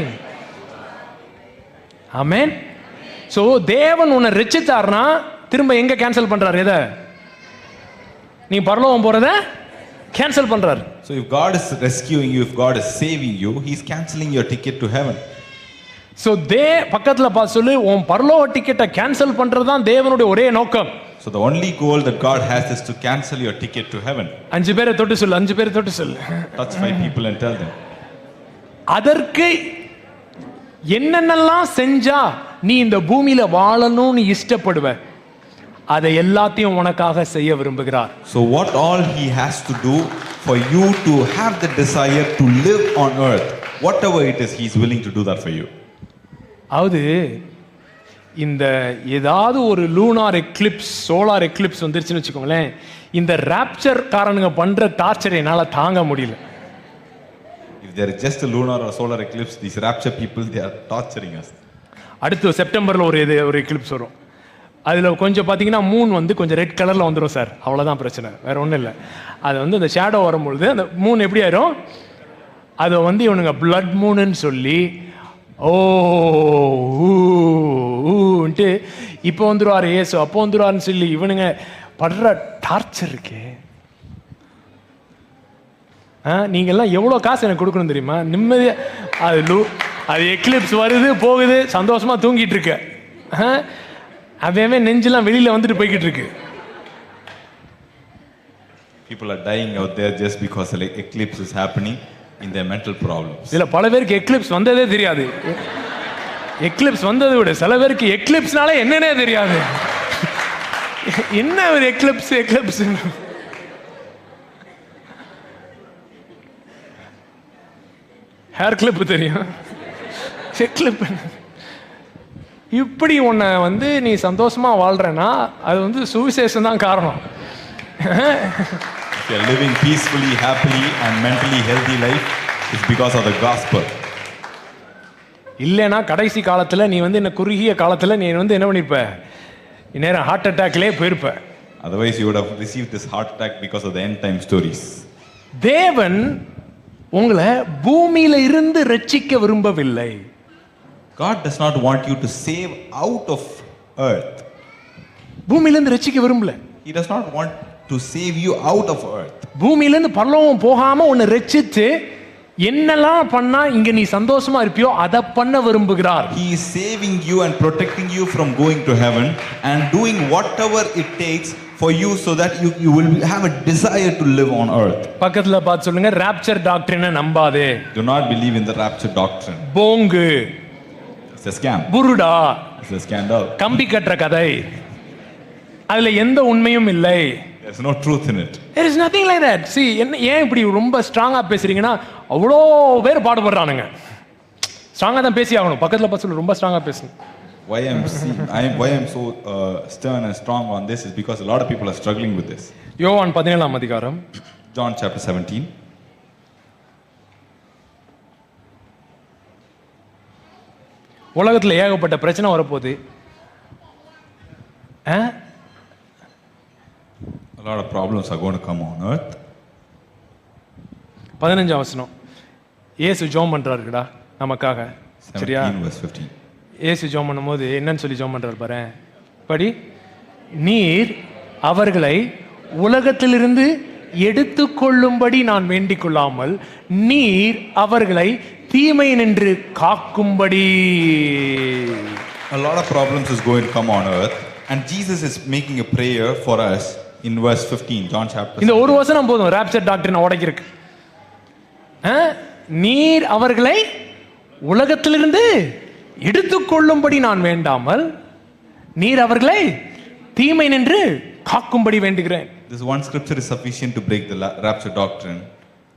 ஆமென். சோ தேவன் உன்னை ரட்சித்தார்னா திரும்ப எங்க கேன்சல் பண்றாரு? எதை? நீ பரலோகம் போறத கேன்சல் பண்றாரு. So if God is rescuing you, if God is saving you, he is cancelling your ticket to heaven. So பக்கத்துல பார்த்து சொல்லு, உன் பரலோக டிக்கெட்டை கேன்சல் பண்றதுதான் தேவனுடைய ஒரே நோக்கம். So the only goal that God has is to cancel your ticket to heaven. 5 பேரை தொட்டு சொல்லு, 5 பேரை தொட்டு சொல்லு. Touch 5 people and tell them. அதற்கு என்னென்னலாம் செஞ்சா நீ இந்த பூமியில வாழணும்னு இஷ்டப்படுவ, அதை எல்லாத்தையும் உனக்காக செய்ய விரும்புகிறார். So what all he has to do for you to have the desire to live on earth, whatever it is, he is willing to do that for you. அதாவது இந்த ஏதாவது ஒரு லூனார் எக்லிப்ஸ், சோலார் எக்லிப்ஸ் வந்துருச்சுன்னு வச்சுக்கோங்களேன், இந்த rapture காரனுங்க பண்ற torture என்னால தாங்க முடியல. If there is just a lunar or solar eclipse, these rapture people, they are torturing us. அடுத்து செப்டம்பர்ல ஒரு எக்லிப்ஸ் வரும். அதுல கொஞ்சம் பாத்தீங்கன்னா மூன் வந்து கொஞ்சம் ரெட் கலர்ல வந்துடும் சார், அவ்வளவுதான் பிரச்சனை, வேற ஒன்றும் இல்லை. அது வந்து அந்த ஷேடோ வரும்பொழுது அந்த மூன் எப்படி ஆயிரும், அதை வந்து இவனுங்க பிளட் மூணுன்னு சொல்லி ஓன்ட்டு இப்போ வந்துருவாரு ஏசு, அப்போ வந்துருவாருன்னு சொல்லி இவனுங்க படுற டார்ச்சர் இருக்கே. நீங்கெல்லாம் எவ்வளோ காசு எனக்கு கொடுக்கணும் தெரியுமா? நிம்மதியா அது எக்லிப்ஸ் வருது போகுது, சந்தோஷமா தூங்கிட்டு இருக்க, அவன் நெஞ்செல்லாம் வெளியில வந்துட்டு போய்கிட்டு இருக்கு. People are dying out there just because the eclipse is happening in their mental problems. இல்ல, பல பேருக்கு எக்லிப்ஸ் வந்ததே தெரியாது. எக்லிப்ஸ் வந்ததை விட சில பேருக்கு எக்லிப்ஸ்னால என்னன்னே தெரியாது. என்ன ஒரு எக்லிப்ஸ் ஹேர் கிளிப் தெரியும், எக்லிப். இப்படி உன்னை வந்து நீ சந்தோஷமா வாழ்றனா அது வந்து சுவிசேஷம் தான் காரணம். If you are living peacefully, happily and mentally healthy life, it's because of the gospel. இல்லைனா கடைசி காலத்துல நீ வந்து என்ன குறுகிய காலத்துல நீ வந்து என்ன பண்ணிருப்ப, நேரம் heart அட்டாக்லயே போயிருப்ப. Otherwise you would have received this heart attack because of the end time stories. தேவன் உங்களை பூமியில இருந்து ரட்சிக்க விரும்பவில்லை. God does not want you to save out of earth. பூமியில இருந்து ரட்சிக்க விரும்பல. He does not want to save you out of earth. பூமியில இருந்து பரலோகம் போகாம உன்னை ரட்சித்து என்னெல்லாம் பண்ணா இங்க நீ சந்தோஷமா இருப்பியோ அதை பண்ண விரும்புகிறார். He is saving you and protecting you from going to heaven and doing whatever it takes for you so that you will have a desire to live on earth. பக்கத்துல பார்த்து சொல்லுங்க, ராப்சர் டாக்டரினை நம்பாதே. Do not believe in the rapture doctrine. போங்கு, it's a scam. புருடா, it's a scandal. கம்பி கட்டுற கதை, அதுல எந்த உண்மையும் இல்லை. There's no truth in it. There is nothing like that. See, ஏன் இப்படி ரொம்ப ஸ்ட்ராங்கா பேசுறீங்கன்னா அவ்வளோ பேர் பாடுபடுறானுங்க. ஸ்ட்ராங்கா தான் பேசி ஆகணும். பக்கத்துல பார்த்து ரொம்ப ஸ்ட்ராங்கா பேசணும். Why I'm so stern and strong on this is because a lot of people are struggling with this. யோவான் 17ஆம் அதிகாரம், John chapter 17. உலகத்துல ஏகப்பட்ட பிரச்சனை வரப்போகுது. A lot of problems are going to come on earth. 15ஆம் வசனம், இயேசு ஜெபம் பண்றாருடா நமக்காக. சரியா? 17 verse 15. இயேசு ஜெபம் பண்ணும்போது என்னன்னு சொல்லி ஜெபம் பண்றாரு பாரு. படி, நீர் அவர்களை உலகத்திலிருந்து எடுத்துக்கொள்ளும்படி நான் வேண்டிக் கொள்ளாமல் நீர் அவர்களை தீமை நின்று காக்கும்படி. A lot of problems is going to come on earth and Jesus is making a prayer for us in verse 15, John chapter 17. இந்த ஒரு வசனம் போதும் ராப்சர் டாக்டரினை உடைக்கிறதுக்கு. நீர் அவர்களை உலகத்திலிருந்து எடுத்துக்கொள்ளும்படி நான் வேண்டாமல் நீர் அவர்களை தீமை நின்று காக்கும்படி வேண்டுகிறேன். This one scripture is sufficient to break the rapture doctrine.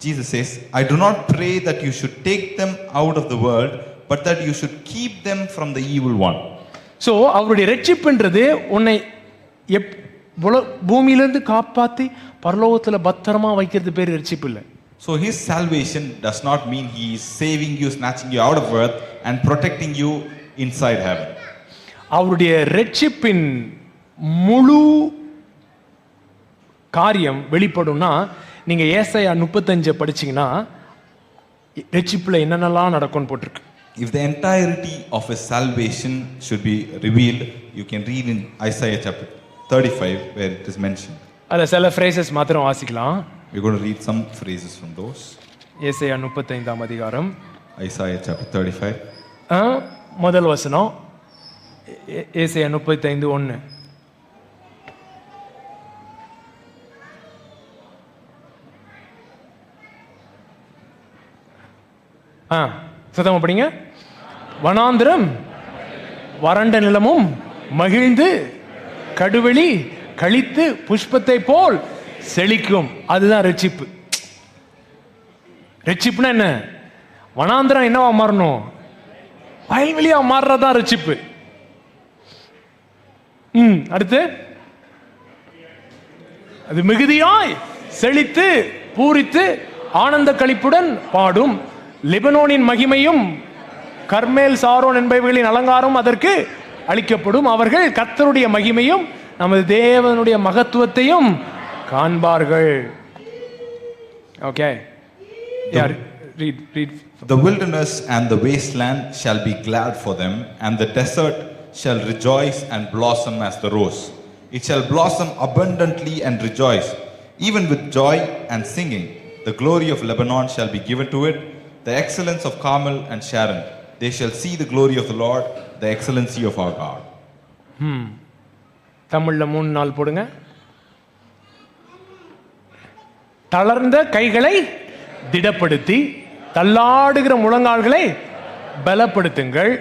Jesus says, I do not pray that you should take them out of the world, but that you should keep them from the evil one. So அவருடைய ரட்சிப்புன்றது உன்னை பூமியிலிருந்து காப்பாற்றி பரலோகத்தில் பத்திரமா வைக்கிறது பேர் ரட்சிப்பு இல்லை. So his salvation does not mean he is saving you, snatching you out of earth and protecting you inside heaven. அவருடைய ரட்சிப்பின் முழு காரியம் வெளிப்படும்னா நீங்க ஏசாயா 35 படிச்சீங்கன்னா ரட்சிப்புல என்னென்னலாம் நடக்கும்னு போட்டிருக்கு. If the entirety of his salvation should be revealed, you can read in Isaiah chapter 35 where it is mentioned. அதுல சில phrases மாத்திரம் வாசிக்கலாம். We're going to read some phrases from those. ஏசாயா 35 அதிகாரம் Isaiah chapter 35. முதல் வசனம் ஏசாயா 35:1. சத்தமா படிங்க. வனாந்திரம் வறண்ட நிலமும் மகிழ்ந்து கடுவெளி கழித்து புஷ்பத்தை போல் செழிக்கும். அதுதான் ரட்சிப்பு. ரட்சிப்புனா என்ன? வனாந்திரம் என்னவா மாறணும்? வயல்வெளியா மாறுறதான் ரட்சிப்பு. அடுத்து அது மிகுதியாய் செழித்து பூரித்து ஆனந்த களிப்புடன் பாடும். லெபனோனின் மகிமையும் கர்மேல் சாரோன் என்பவைகளின் அலங்காரம் அதற்கு அளிக்கப்படும். அவர்கள் கர்த்தருடைய மகிமையும் நமது தேவனுடைய மகத்துவத்தையும் காண்பார்கள். Okay, read. The wilderness and the wasteland shall be glad for them, and the desert shall rejoice and blossom as the rose. It shall blossom abundantly and rejoice, even with joy and singing. The glory of Lebanon shall be given to it, the excellence of Carmel and Sharon. They shall see the glory of the Lord, the excellency of our God. தமிழ்ல 3 நாள் போடுங்க. தளர்ந்த கைகளை திடப்படுத்தி தள்ளாடுகிற முழங்கால்களை பலப்படுத்துங்கள்.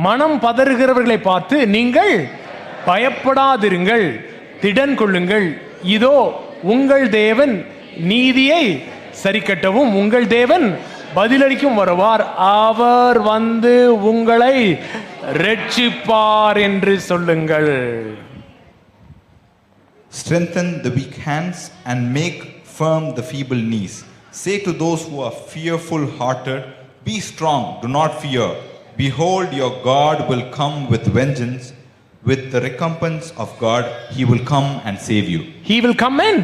மனம் பதறுகிறவர்களை பார்த்து நீங்கள் பயப்படாதிருங்கள், திடன் கொள்ளுங்கள். இதோ உங்கள் தேவன் நீதியை சரிக்கட்டவும் உங்கள் தேவன் பதிலளிக்கும் வருவார். அவர் வந்து உங்களை ரட்சிப்பார் என்று சொல்லுங்கள். Strengthen the weak hands and make firm the feeble knees. Say to those who are fearful hearted, be strong, do not fear. Behold, your God will come with vengeance. With the recompense of God, he will come and save you. He will come and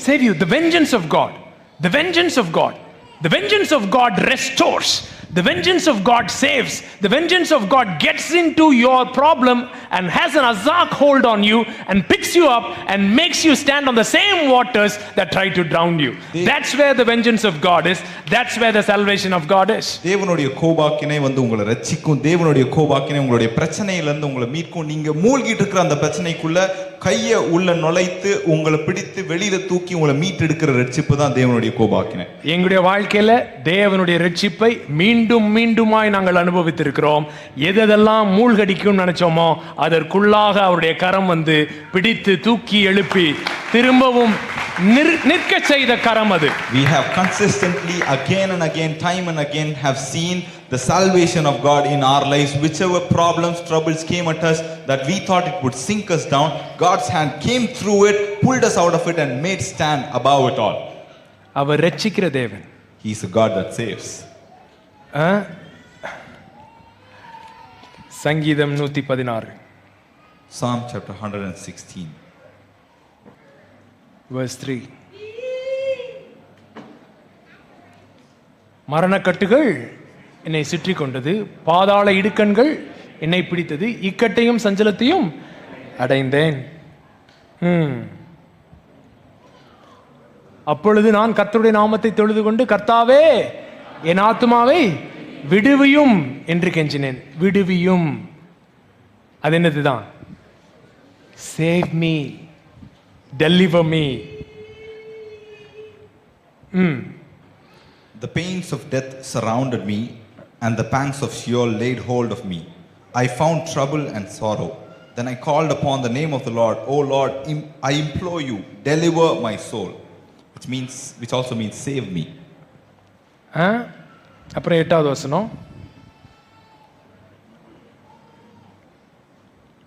save you. The vengeance of God. The vengeance of God. The vengeance of God restores. The vengeance of God saves. The vengeance of God gets into your problem and has an azak hold on you and picks you up and makes you stand on the same waters that try to drown you. That's where the vengeance of God is. That's where the salvation of God is. தேவனுடைய கோபாக்கினை வந்து உங்களை ரட்சிக்கும். தேவனுடைய கோபாக்கினை உங்களுடைய பிரச்சனையில இருந்து உங்களை மீட்கும். நீங்க மூழ்கிட்டு இருக்கிற அந்த பிரச்சனைக்குள்ள கையை உள்ள நுழைத்து உங்களை பிடித்து வெளியில தூக்கி உங்களை மீட்டு எடுக்கிற ரட்சிப்பு தான் தேவனுடைய கோபாக்கினை. எங்களுடைய வாழ்க்கையில தேவனுடைய ரட்சிப்பை மீண்டும் மீண்டுமாய் நாங்கள் அனுபவித்திருக்கிறோம். எதெல்லாம் மூழ்கடிக்கும் நினைச்சோமோ அதற்குள்ளாக அவருடைய கரம் வந்து பிடித்து தூக்கி எழுப்பி திரும்பவும் நிற்க செய்த கரம் அது. We have consistently again and again, time and again have seen the salvation of God in our lives. Whichever problems, troubles came at us that we thought it would sink us down, God's hand came through it, pulled us out of it and made stand above it all. அவர் ரட்சிக்கிற தேவன். He is a God that saves. சங்கீதம் 116 Psalm chapter 116 verse 3. மரணக்கட்டுகள் என்னை சுற்றி கொண்டது, பாதாள இடுக்கண்கள் என்னை பிடித்தது, இக்கட்டையும் சஞ்சலத்தையும் அடைந்தேன். அப்பொழுது நான் கர்த்தருடைய நாமத்தை தொழுது கொண்டு, கர்த்தாவே என் ஆத்துமாவை விடுவியும் என்று கெஞ்சினேன். விடுவியும் அது என்னதுதான்? Save me, deliver me. The pains of death surrounded me, and the pangs of Sheol laid hold of me. I found trouble and sorrow. Then I called upon the name of the Lord. O Lord, I implore you, deliver my soul. Which also means save me. அப்புறம் 8வது வசனம்,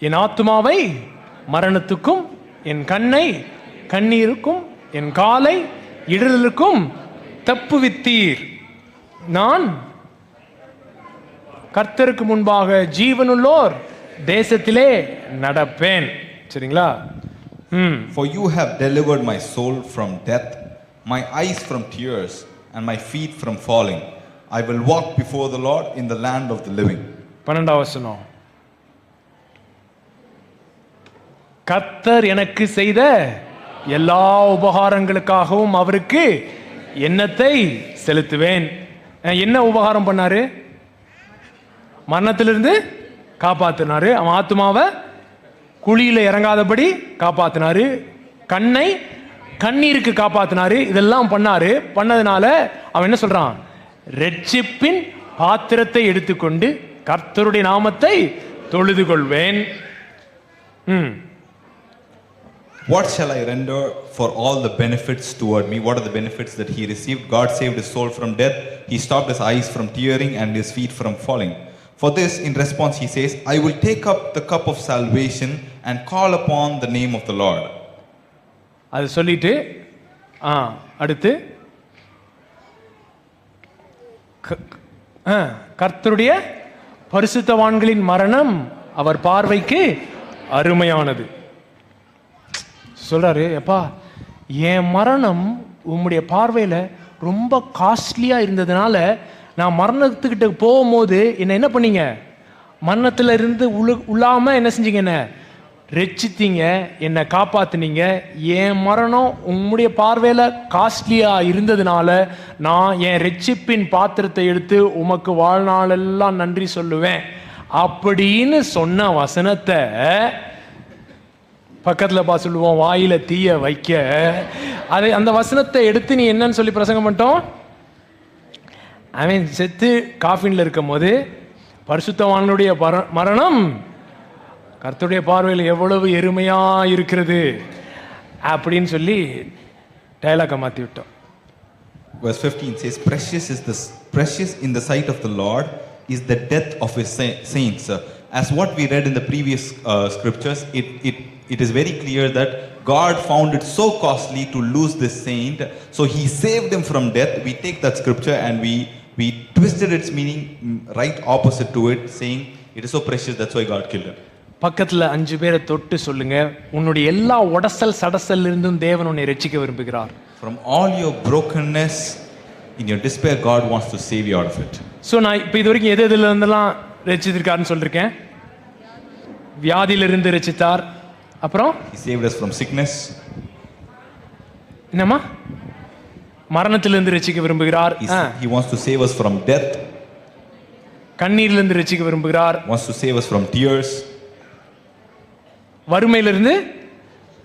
என் ஆத்துமாவை மரணத்துக்கும் என் கண்ணை கண்ணீருக்கும் என் காலை இடறலுக்கும் தப்புவித்தீர். நான் கர்த்தருக்கு முன்பாக ஜீவனுள்ளோர் தேசத்திலே நடப்பேன். சரிங்களா? For you have delivered my soul from death, my eyes from tears, and my feet from falling. I will walk before the Lord in the land of the living. 12வது வசனம், கர்த்தர் எனக்கு செய்த எல்லா உபகாரங்களுக்காகவும் அவருக்கு எண்ணத்தை செலுத்துவேன். என்ன உபகாரம் பண்ணாரு? மரணத்திலிருந்து காப்பாத்தினாரு. அவன் ஆத்துமாவை குழியில இறங்காதபடி காப்பாத்தினாரு. கண்ணை கண்ணீருக்கு காப்பாத்தினாரு. இதெல்லாம் பண்ணாரு. பண்ணதுனால அவன் என்ன சொல்றான்? ரட்சிப்பின் பாத்திரத்தை எடுத்துக்கொண்டு கர்த்தருடைய நாமத்தை தொழுது கொள்வேன். What shall I render for all the benefits toward me? What are the benefits that he received? God saved his soul from death. He stopped his eyes from tearing and his feet from falling. For this, in response, he says, I will take up the cup of salvation and call upon the name of the Lord. அது சொல்லிட்டு அடுத்து கர்த்தருடைய பரிசுத்தவான்களின் மரணம் அவர் பார்வைக்கு அருமையானது. சொல்றாரு, எப்பா என் மரணம் உம்முடைய பார்வையில் ரொம்ப காஸ்ட்லியா இருந்ததுனால நான் மரணத்துக்கிட்ட போகும்போது என்ன பண்ணீங்க? மரணத்தில் இருந்து உள்ளாம என்ன செஞ்சீங்க? என்ன ரட்சித்தீங்க, என்னை காப்பாத்தினீங்க. என் மரணம் உம்முடைய பார்வையில் காஸ்ட்லியா இருந்ததுனால நான் என் ரட்சிப்பின் பாத்திரத்தை எடுத்து உமக்கு வாழ்நாளெல்லாம் நன்றி சொல்லுவேன் அப்படின்னு சொன்ன வசனத்தை பக்கத்தில் சொல்லுவோம், வாயில தீய வைக்க. அதை அந்த வசனத்தை எடுத்து நீ என்னன்னு சொல்லி பிரசங்கம் பண்ணிட்டோம். அவன் செத்து காஃபின்ல இருக்கும் போது பரிசுத்தவானுடைய மரணம் கர்த்தருடைய பார்வையில் எவ்வளவு எருமையா இருக்கிறது அப்படின்னு சொல்லி டயலாக மாற்றி விட்டோம். Verse 15 says, precious in the sight of the Lord is the death of his saints. As what we read in the previous scriptures, it is very clear that God found it so costly to lose this saint, so he saved him from death. We take that scripture and we twisted its meaning right opposite to it, saying it is so precious, that's why God killed him. பக்கத்துல 5 பேரை தொட்டு சொல்லுங்க, உன்னுடைய எல்லா உடசல் சடசல் இருந்தும் தேவன் உன்னை ரட்சிக்க விரும்புகிறார். From all your brokenness, in your despair, God wants to save you out of it. So நான் இப்போ இது வரைக்கும் எதுல இருந்தெல்லாம் ரட்சித்திருக்காருன்னு சொல்லிருக்கேன். வியாதியிலிருந்து ரட்சித்தார். அப்புறம் he saved us from sickness. என்னமா? மரணத்திலிருந்து ரட்சிக்க விரும்புகிறார். He wants to save us from death. கண்ணீரிலிருந்து ரட்சிக்க விரும்புகிறார். Wants to save us from tears. வறுமையிலிருந்து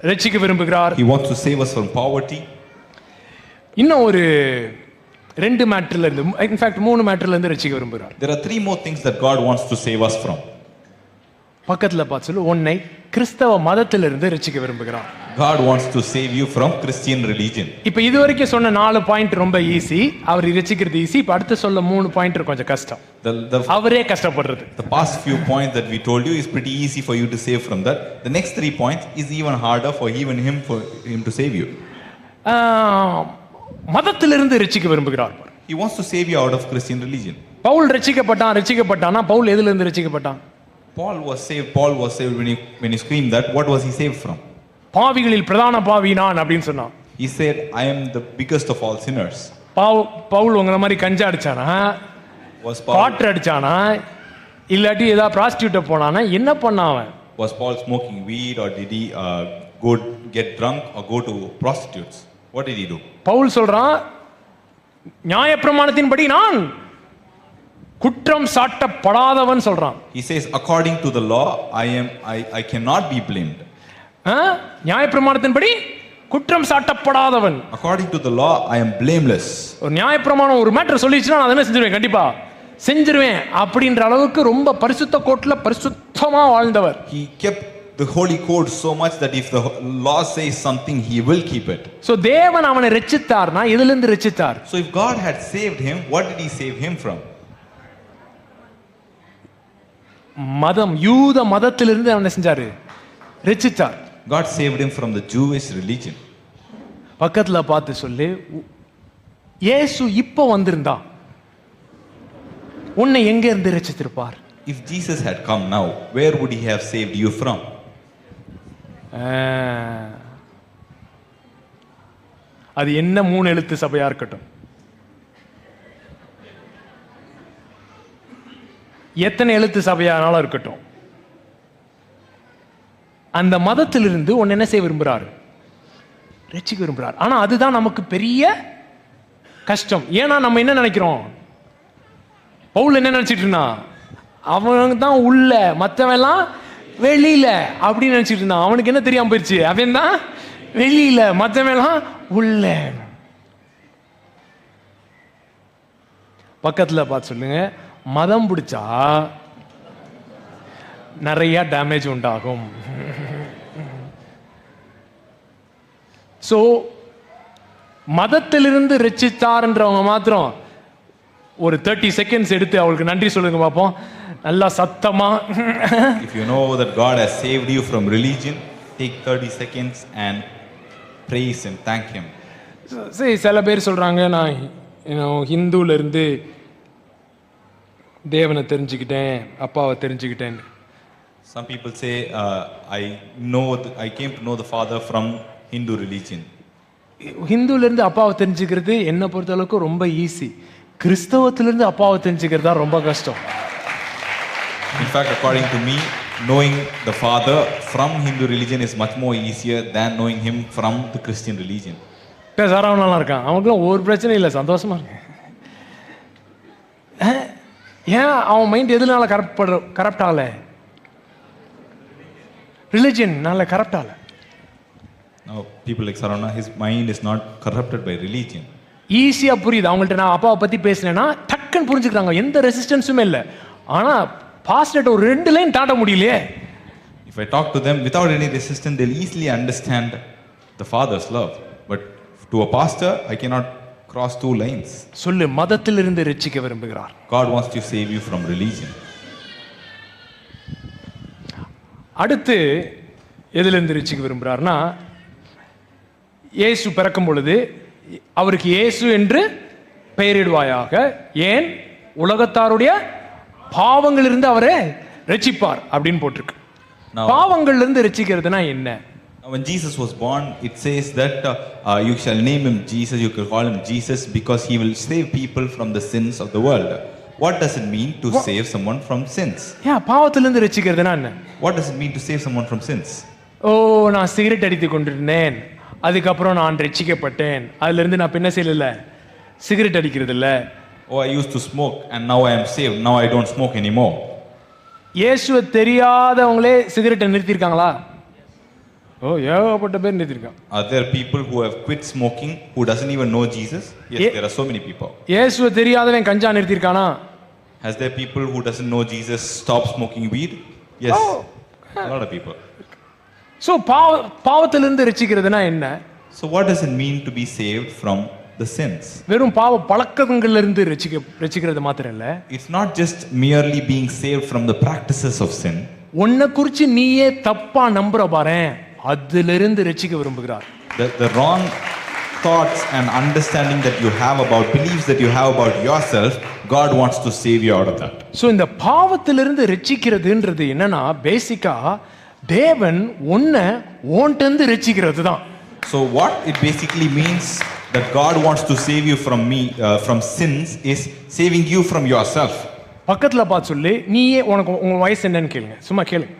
ரட்சிக்க விரும்புகிறார். He wants to save us from poverty. இன்னும் ஒரு 2 மேட்டர்ல இருந்து, இன்ஃபேக்ட் 3 மேட்டர்ல இருந்து ரட்சிக்க விரும்புகிறார். There are 3 more things that God wants to save us from. பக்கத்துல பார்த்து சொல்லு, உன்னை கிறிஸ்தவ மதத்திலிருந்து ரட்சிக்க விரும்புகிறார். God wants to save you from Christian religion. இப்போ இதுவரைக்கும் சொன்ன 4 பாயிண்ட் ரொம்ப ஈஸி, அவர் ரட்சிக்கிறது ஈஸி. இப்போ அடுத்து சொல்ல 3 பாயிண்ட் கொஞ்சம் கஷ்டம். அவரே கஷ்டப்படுறது. The past few points that we told you is pretty easy for you to save from that. The next 3 points is even harder for him to save you. மதத்திலிருந்து ரட்சிக்க விரும்புகிறார். He wants to save you out of Christian religion. Pavul ரட்சிக்கப்பட்டானா Pavul எதுல இருந்து ரட்சிக்கப்பட்டான்? Paul was saved when he screamed that. What was he saved from? பாவிகளில் பிரதான பாவி நான் அப்படின்னு சொன்னான். He said, I am the biggest of all sinners. Pavul உங்கள மாதிரி கஞ்சா அடிச்சானா, பாட்டு அடிச்சானா, இல்லாட்டி ஏதாவது ப்ராஸ்டியூட்ட போனானா, என்ன பண்ணான்? Was Paul smoking weed or did he go get drunk or go to prostitutes? What did he do? Pavul சொல்றான், நியாயப்பிரமாணத்தின்படி நான் குற்றம் சாட்டப்படாதவன் சொல்றான். He says, according to the law, I cannot be blamed. நியாயப்பிரமாணத்தின்படி குற்றம் சாட்டப்படாதவன். According to the law, I am blameless. ஒரு நியாயப்பிரமாணம் ஒரு matter சொல்லிச்சுன்னா நான் என்ன செஞ்சிருவேன்? கண்டிப்பா செஞ்சிருவேன் அப்படின்ற அளவுக்கு ரொம்ப பரிசுத்த கோட்ல பரிசுத்தமா வாழ்ந்தவர். He kept the holy code so much that if the law says something, he will keep it. So தேவன் அவனை ரட்சித்தார்னா எதில இருந்து ரட்சித்தார்? So if God had saved him, what did he save him from? மதம், யூத மதத்திலிருந்து அவனை செஞ்சாரு, ரட்சித்தார். God saved him from the Jewish religion. பக்கத்துல பார்த்து சொல்லு, இயேசு இப்போ வந்திருந்தா உன்னை எங்க இருந்து ரட்சித்திருப்பார்? If Jesus had come now, where would he have saved you from? அது என்ன 3 எழுத்து சபையா இருக்கட்டும், எத்தனை எழுத்து சபையானாலும் இருக்கட்டும், அந்த மதத்திலிருந்து ஒன்னு என்ன செய்ய விரும்புறாரு? ரட்சிக்க விரும்புறார். ஆனா அதுதான் நமக்கு பெரிய கஷ்டம். ஏன்னா நம்ம என்ன நினைக்கிறோம்? பவுல் என்ன நினைச்சிட்டு இருந்தான்? அவன் தான் உள்ள, மற்றவன் எல்லாம் வெளியில அப்படின்னு நினைச்சிட்டு இருந்தான். அவனுக்கு என்ன தெரியாம போயிடுச்சு? அவன் தான் வெளியில, மற்றவன் எல்லாம் உள்ள. பக்கத்துல பார்த்து சொல்லுங்க, மதம் பிடிச்சா நிறைய டேமேஜ் உண்டாகும். சோ மதத்திலிருந்து ரட்சித்தார்ன்றவங்க மாத்திரம் ஒரு 30 செகண்ட்ஸ் எடுத்து அவளுக்கு நன்றி சொல்லுங்க பாப்போம், நல்லா சத்தமா. If you know that God has saved you from religion, take 30 seconds and praise and thank him. சரி, சில பேர் சொல்றாங்க, நான் ஹிந்துல இருந்து தேவனை தெரிஞ்சுக்கிட்டேன், அப்பாவை தெரிஞ்சுக்கிட்டேன். Some people say, I came to know the Father from Hindu religion. ஹிந்துல இருந்து அப்பாவை தெரிஞ்சுக்கிறது என்ன பொறுத்த அளவுக்கு ரொம்ப ஈஸி. கிறிஸ்தவத்திலிருந்து அப்பாவை தெரிஞ்சுக்கிறது தான் ரொம்ப கஷ்டம். In fact, according to me, knowing the Father from Hindu religion is much more easier than knowing him from the Christian religion. சாராவன் நல்லா இருக்கான், அவனுக்குலாம் ஒரு பிரச்சனை இல்லை, சந்தோஷமா இருக்கு. ஏன் அவன் மைண்ட் எதுனால கரப்ட் ஆகல? ரிலிஜியன்னால கரப்ட் ஆகல. Now, people like Saravana, his mind is not corrupted by religion. ஈஸியா புரியுது. அவங்கள்ட்ட நான் அப்பாவை பத்தி பேசினேன்னா டக்குன்னு புரிஞ்சுக்கிறாங்க, எந்த ரெசிஸ்டன்ஸுமே இல்லை. ஆனா பாஸ்டர்ட்ட ஒரு 2 லைன் தாண்ட முடியலையே. If I talk to them without any resistance, they'll easily understand the Father's love. But to a pastor, I cannot cross 2 lines. சொல்லு, மதத்திலிருந்து ரட்சிக்க விரும்புகிறார். God wants to save you from religion. அடுத்து எதிலிருந்து ரட்சிக்க விரும்புகிறார்னா, இயேசு பிறக்கும் பொழுது அவருக்கு இயேசு என்று பெயரிடுவாயாக, ஏன் உலகத்தாருடைய பாவங்களிலிருந்து அவரை ரட்சிப்பார் அப்படின்னு போட்டிருக்கு. பாவங்களிலிருந்து ரட்சிக்கிறதுனா என்ன? Now, when Jesus was born, it says that you shall name him Jesus, you can call him Jesus because he will save people from the sins of the world. What does it mean to save someone from sins? பாவத்திலிருந்து ரட்சிக்கிறதுனா என்ன? What does it mean to save someone from sins? நான் cigarette அடித்து கொண்டிருந்தேன், அதுக்கப்புறம் நான் ரட்சிக்கப்பட்டேன், அதுல இருந்து நான் என்ன செய்யல, சிகரெட் அடிக்கிறது இல்ல. I used to smoke and now I am saved, now I don't smoke anymore. இயேசுவை தெரியாதவங்களே சிகரெட்டை நிறுத்திருக்காங்களா? ஏகப்பட்ட பேர் நிறுத்திருக்காங்க. Are there people who have quit smoking who doesn't even know Jesus? Yes, there are so many people. இயேசுவை தெரியாதவன் கஞ்சா நிறுத்திருக்கானா? Has there people who doesn't know Jesus stop smoking weed? Yes, a lot of people. So பாவத்திலிருந்து ரட்சிக்கிறதுனா என்ன? So what does it mean to be saved from the sins? வெறும் பாவ பழக்கங்கள்ல இருந்து ரட்சிக்கிறது மாத்திரம் இல்ல. It's not just merely being saved from the practices of sin. உன்னை குறித்து நீயே தப்பா நம்புற பாரேன், அதிலிருந்து ரட்சிக்க விரும்புகிறார். The wrong thoughts and understanding that you have about, beliefs that you have about yourself, God wants to save you out of that. So இந்த பாவத்திலிருந்து ரட்சிக்கிறதுன்றது என்னன்னா, பேசிக்கா தேவன் உன்னை ஓன்ட்டேந்து ரட்சிக்கிறது தான். So what it basically means that God wants to save you from from sins is saving you from yourself. பக்கத்துல பார்த்து சொல்லு, நீயே உங்க வயசு என்னன்னு கேளுங்க, சும்மா கேளுங்க.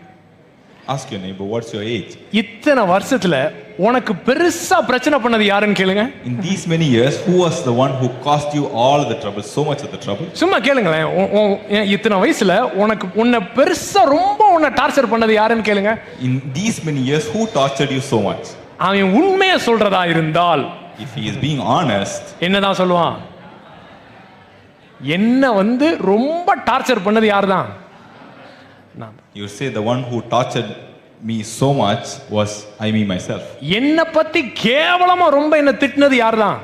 Ask your neighbor, what's your age? இத்தனை வருஷத்துல உனக்கு பெருசா பிரச்சனை பண்ணது யாருன்னு கேளுங்க. In these many years, who was the one who caused you all the trouble, so much of the trouble? சும்மா கேளுங்களேன், இத்தனை வயசுல உன்னை பெருசா ரொம்ப உன்னை டார்ச்சர் பண்ணது யாருன்னு கேளுங்க. In these many years, who tortured you so much? அவன் உண்மையை சொல்றதா இருந்தால், if he is being honest, என்னதான் சொல்லுவான்? என்ன ரொம்ப டார்ச்சர் பண்ணது யார்தான்? you say the one who tortured me so much was me myself. என்ன பத்தி கேவலமா ரொம்ப என்ன திட்டினது யார்தான்?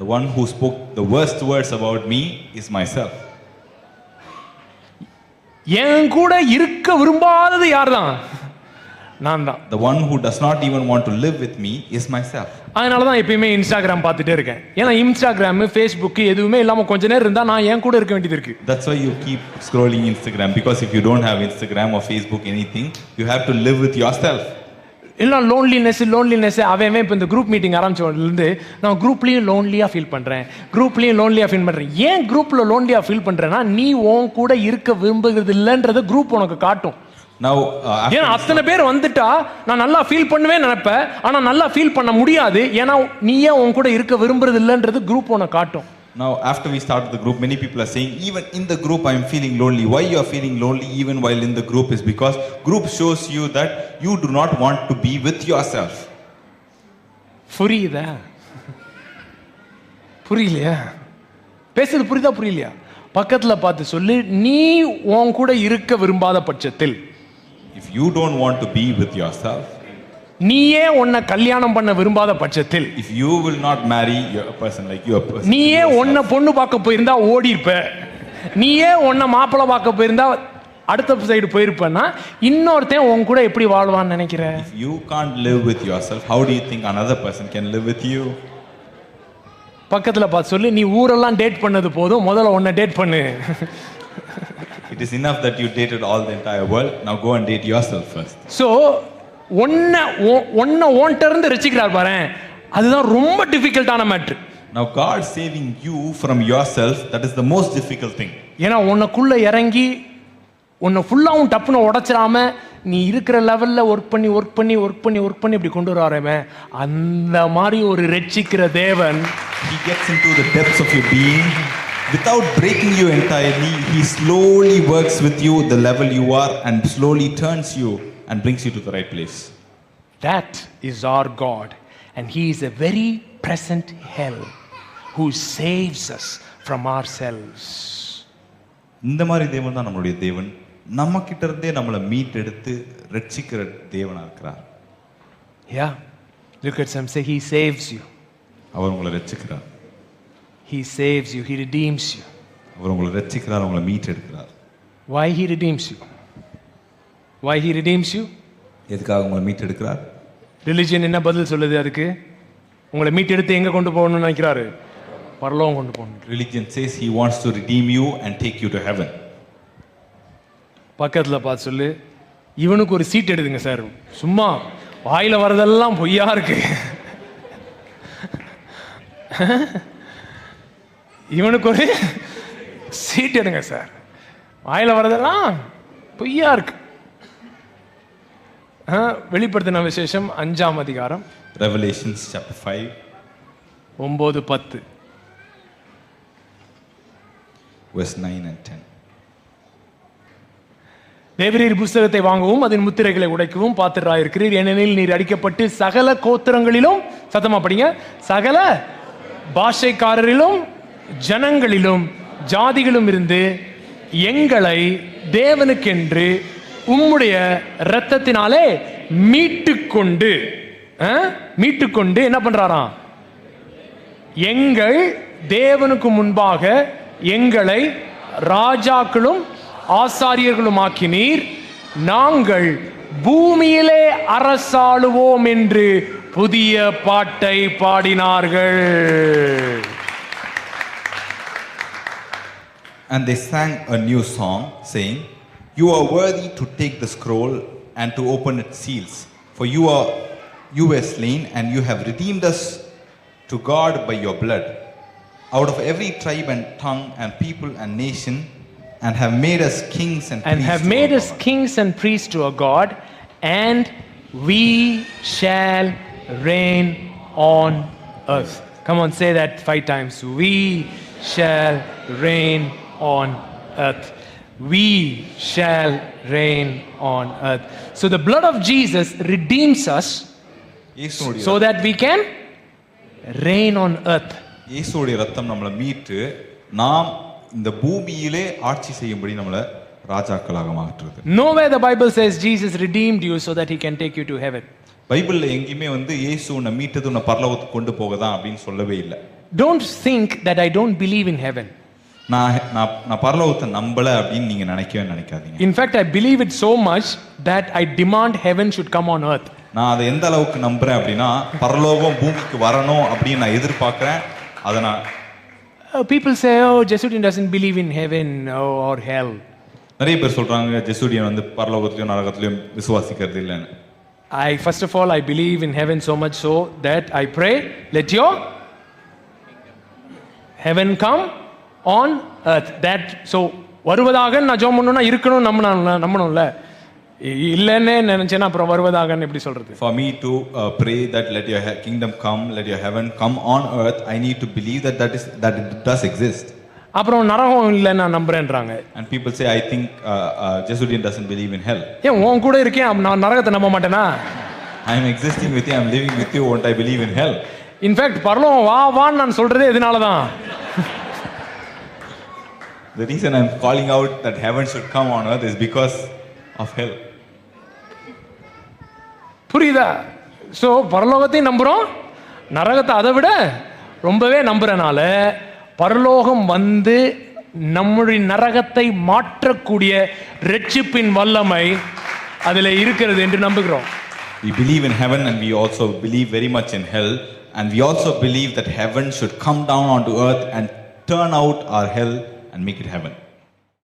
The one who spoke the worst words about me is myself. என் கூட இருக்க விரும்பாதது யார்தான்? நான் தான். The one who does not even want to live with me is myself. அதனால தான் எப்பயுமே இன்ஸ்டாகிராம் பார்த்துட்டே இருக்கேன். ஏன்னா இன்ஸ்டாகிராம், ஃபேஸ்புக் எதுவுமே இல்லாம கொஞ்ச நேரம் இருந்தா நான் என் கூட இருக்க வேண்டியது இருக்கு. That's why you keep scrolling Instagram, because if you don't have Instagram or Facebook anything, you have to live with yourself. எல்லாம் லோன்லினஸ் அவன் இப்போ இந்த குரூப் மீட்டிங் ஆரம்பிச்சதுலேருந்து நான் குரூப்லேயும் லோன்லியாக ஃபீல் பண்ணுறேன், ஏன் குரூப்பில் லோன்லியாக ஃபீல் பண்ணுறேன்னா நீ உன் கூட இருக்க விரும்புகிறது இல்லைன்றதை குரூப் உனக்கு காட்டும். Now ஏன்னா அத்தனை பேர் வந்துட்டா நான் நல்லா ஃபீல் பண்ணுவேன் நினைப்பேன், ஆனால் நல்லா ஃபீல் பண்ண முடியாது, ஏன்னா நீயே உன் கூட இருக்க விரும்புறது இல்லைன்றது குரூப் உனக்கு காட்டும். Now after we started the group, many people are saying even in the group I am feeling lonely. Why you are feeling lonely even while in the group is because group shows you that you do not want to be with yourself. புரியுதா? புரியலையா? பேசுறது புரியுதா புரியலையா? பக்கத்துல பார்த்து சொல்லு, நீ உன் கூட இருக்க விரும்பாத பட்சத்தில், if you don't want to be with yourself, நீயே உன்னை கல்யாணம் பண்ண விரும்பாத பட்சத்தில், if you will not marry a person like you, a person, நீயே உன்னை பொண்ணு பார்க்க போயிருந்தா ஓடி இருப்ப, நீயே உன்னை மாப்பிள்ளை பார்க்க போயிருந்தா அடுத்த சைடு போயிருப்பேன்னா இன்னொருத்தன் உன் கூட எப்படி வாழ்வான்னு நினைக்கிற? if you can't live with yourself, how do you think another person can live with you? பக்கத்துல பார்த்து சொல்லு, நீ ஊரெல்லாம் டேட் பண்ணது போதும், முதல்ல உன்னை டேட் பண்ணு. It is enough that you dated all the entire world. Now go and date yourself first. So ஒன்ன ஓன்ட்ட இருந்து ரட்சிக்கிறார் பாரு, அதுதான் ரொம்ப டிஃபிகல்ட்டான matter. Now God saving you from yourself, that is the most difficult thing. ஏன்னா உனக்குள்ள இறங்கி உன்னை ஃபுல்லாவும் டப்புன்னு உடைச்சிடாம நீ இருக்கிற லெவல்ல ஒர்க் பண்ணி இப்படி கொண்டு வராரவன், அந்த மாதிரி ஒரு ரட்சிக்கிற தேவன், He gets into the depths of your being without breaking you entirely. He slowly works with you the level you are and slowly turns you and brings you to the right place. That is our God, and He is a very present help who saves us from ourselves. இந்த மாதிரி தேவன் தான் நம்மளுடைய தேவன். நம்ம கிட்ட இருந்தே நம்மளை மீட்டெடுத்து ரட்சிக்கிற தேவனா இருக்கிறார். Yeah, look at some, say He saves you. அவர் உங்களை ரட்சிக்கிறார். He saves you, He redeems you. அவர் உங்களை ரட்சிக்கிறார், உங்களை மீட்டெடுக்கிறார். Why He redeems you? Why He redeems you? எதுக்காக உங்களை மீட்டெடுக்கிறார்? ரிலிஜியன் என்ன பதில் சொல்லுது அதுக்கு? உங்களை மீட்டெடுத்து எங்க கொண்டு போகணும்னு நினைக்கிறாரு? பரலோகம் கொண்டு போகணும். Religion says He wants to redeem you and take you to heaven. பக்கத்துல பார்த்து சொல்லு, இவனுக்கு ஒரு சீட் எடுதுங்க சார், சும்மா வாயில வரதெல்லாம் பொய்யா இருக்கு, இவனுக்கு ஒரு சீட் எடுங்க சார், வாயில வரதெல்லாம் பொய்யா இருக்கு. வெளிப்படுத்தின விசேஷம் 5ஆம் அதிகாரம், Revelations chapter 5 9-10 verse 9 and 10. தேவரீர் புஸ்தகத்தை வாங்கவும் அதன் முத்திரைகளை உடைக்கவும் பாத்திரராயிருக்கிறீர், ஏனெனில் நீர் அடிக்கப்பட்டு சகல கோத்திரங்களிலும், சத்தமா படிங்க, சகல பாஷைக்காரரிலும் ஜனங்களிலும் ஜாதிகளும் இருந்து எங்களை தேவனுக்கென்று உம்முடைய இரத்தத்தினாலே மீட்டுக்கொண்டு என்ன பண்றாராம்? எங்கள் தேவனுக்கு முன்பாக எங்களை ராஜாக்களும் ஆசாரியர்களும் ஆக்கினீர், நாங்கள் பூமியிலே அரசாளுவோம் என்று புதிய பாட்டை பாடினார்கள். And they sang a new song, saying, You are worthy to take the scroll and to open its seals. For you were slain, and you have redeemed us to God by your blood, out of every tribe and tongue and people and nation, and have made us kings and priests to our God, and we shall reign on earth. Come on, say that 5 times. We shall reign on earth. We shall reign on earth. So the blood of Jesus redeems us so that we can reign on earth. இயேசுவுடைய ரத்தம் நம்மளை மீட்டு நாம் இந்த பூமியிலே ஆட்சி செய்யும்படி நம்மளை ராஜாக்களாக மாற்றுறது. Nowhere the Bible says Jesus redeemed you so that he can take you to heaven. பைபிள்ல எங்கேயுமே வந்து இயேசு உன்னை மீட்டது உன்னை பரலோகத்துக்கு கொண்டு போகதான் அப்படின்னு சொல்லவே இல்லை. Don't think that I don't believe in heaven. நான் பரலோகத்தை நம்பல அப்படின்னு நீங்க நினைக்காதீங்க. In fact, I believe it so much that I demand heaven should come on earth. நான் அதை எந்த அளவுக்கு நம்புறேன் அப்படின்னா பரலோகம் பூமிக்கு வரணும் அப்படின்னு நான் எதிர்பார்க்கிறேன். அதை நான் people say, oh, Jesuitian doesn't believe in heaven or hell. நிறைய பேர் சொல்றாங்க ஜெசுடியன் வந்து பரலோகத்திலயும் நரகத்திலயும் விசுவாசிக்கிறது இல்லைன்னு. First of all, I believe in heaven so much so that I pray, let your heaven come on earth. That so வருவதாக நான் ஜெபம் பண்ணனும்னா இருக்கணும் நம்பணும்ல. இல்லன்னு நினைச்சேனா அப்புறம் வருவதாகன்னு எப்படி சொல்றது? For me to pray that let your kingdom come, let your heaven come on earth, I need to believe that it does exist. அப்புறம் நரகம் இல்ல நான் நம்புறேன்றாங்க. And people say I think Jesuitian doesn't believe in hell. ஏன் உன் கூட இருக்கேன் நான் நரகத்தை நம்ப மாட்டேனா? I am existing with you, I am living with you, won't I believe in hell? In fact, பரலோகம் வான்னு நான் சொல்றதே இதனால தான். The reason I am calling out that heaven should come on earth is because of hell. புரியுதா? So பரலோகத்தை நம்புறோம், நரகத்தை அதை விட ரொம்பவே நம்புறனால பரலோகம் வந்து நம்முடைய நரகத்தை மாற்றக்கூடிய இரட்சிப்பின் வல்லமை அதில் இருக்கிறது என்று நம்புகிறோம். We believe in heaven and we also believe very much in hell, and we also believe that heaven should come down onto earth and turn out our hell and make it heaven.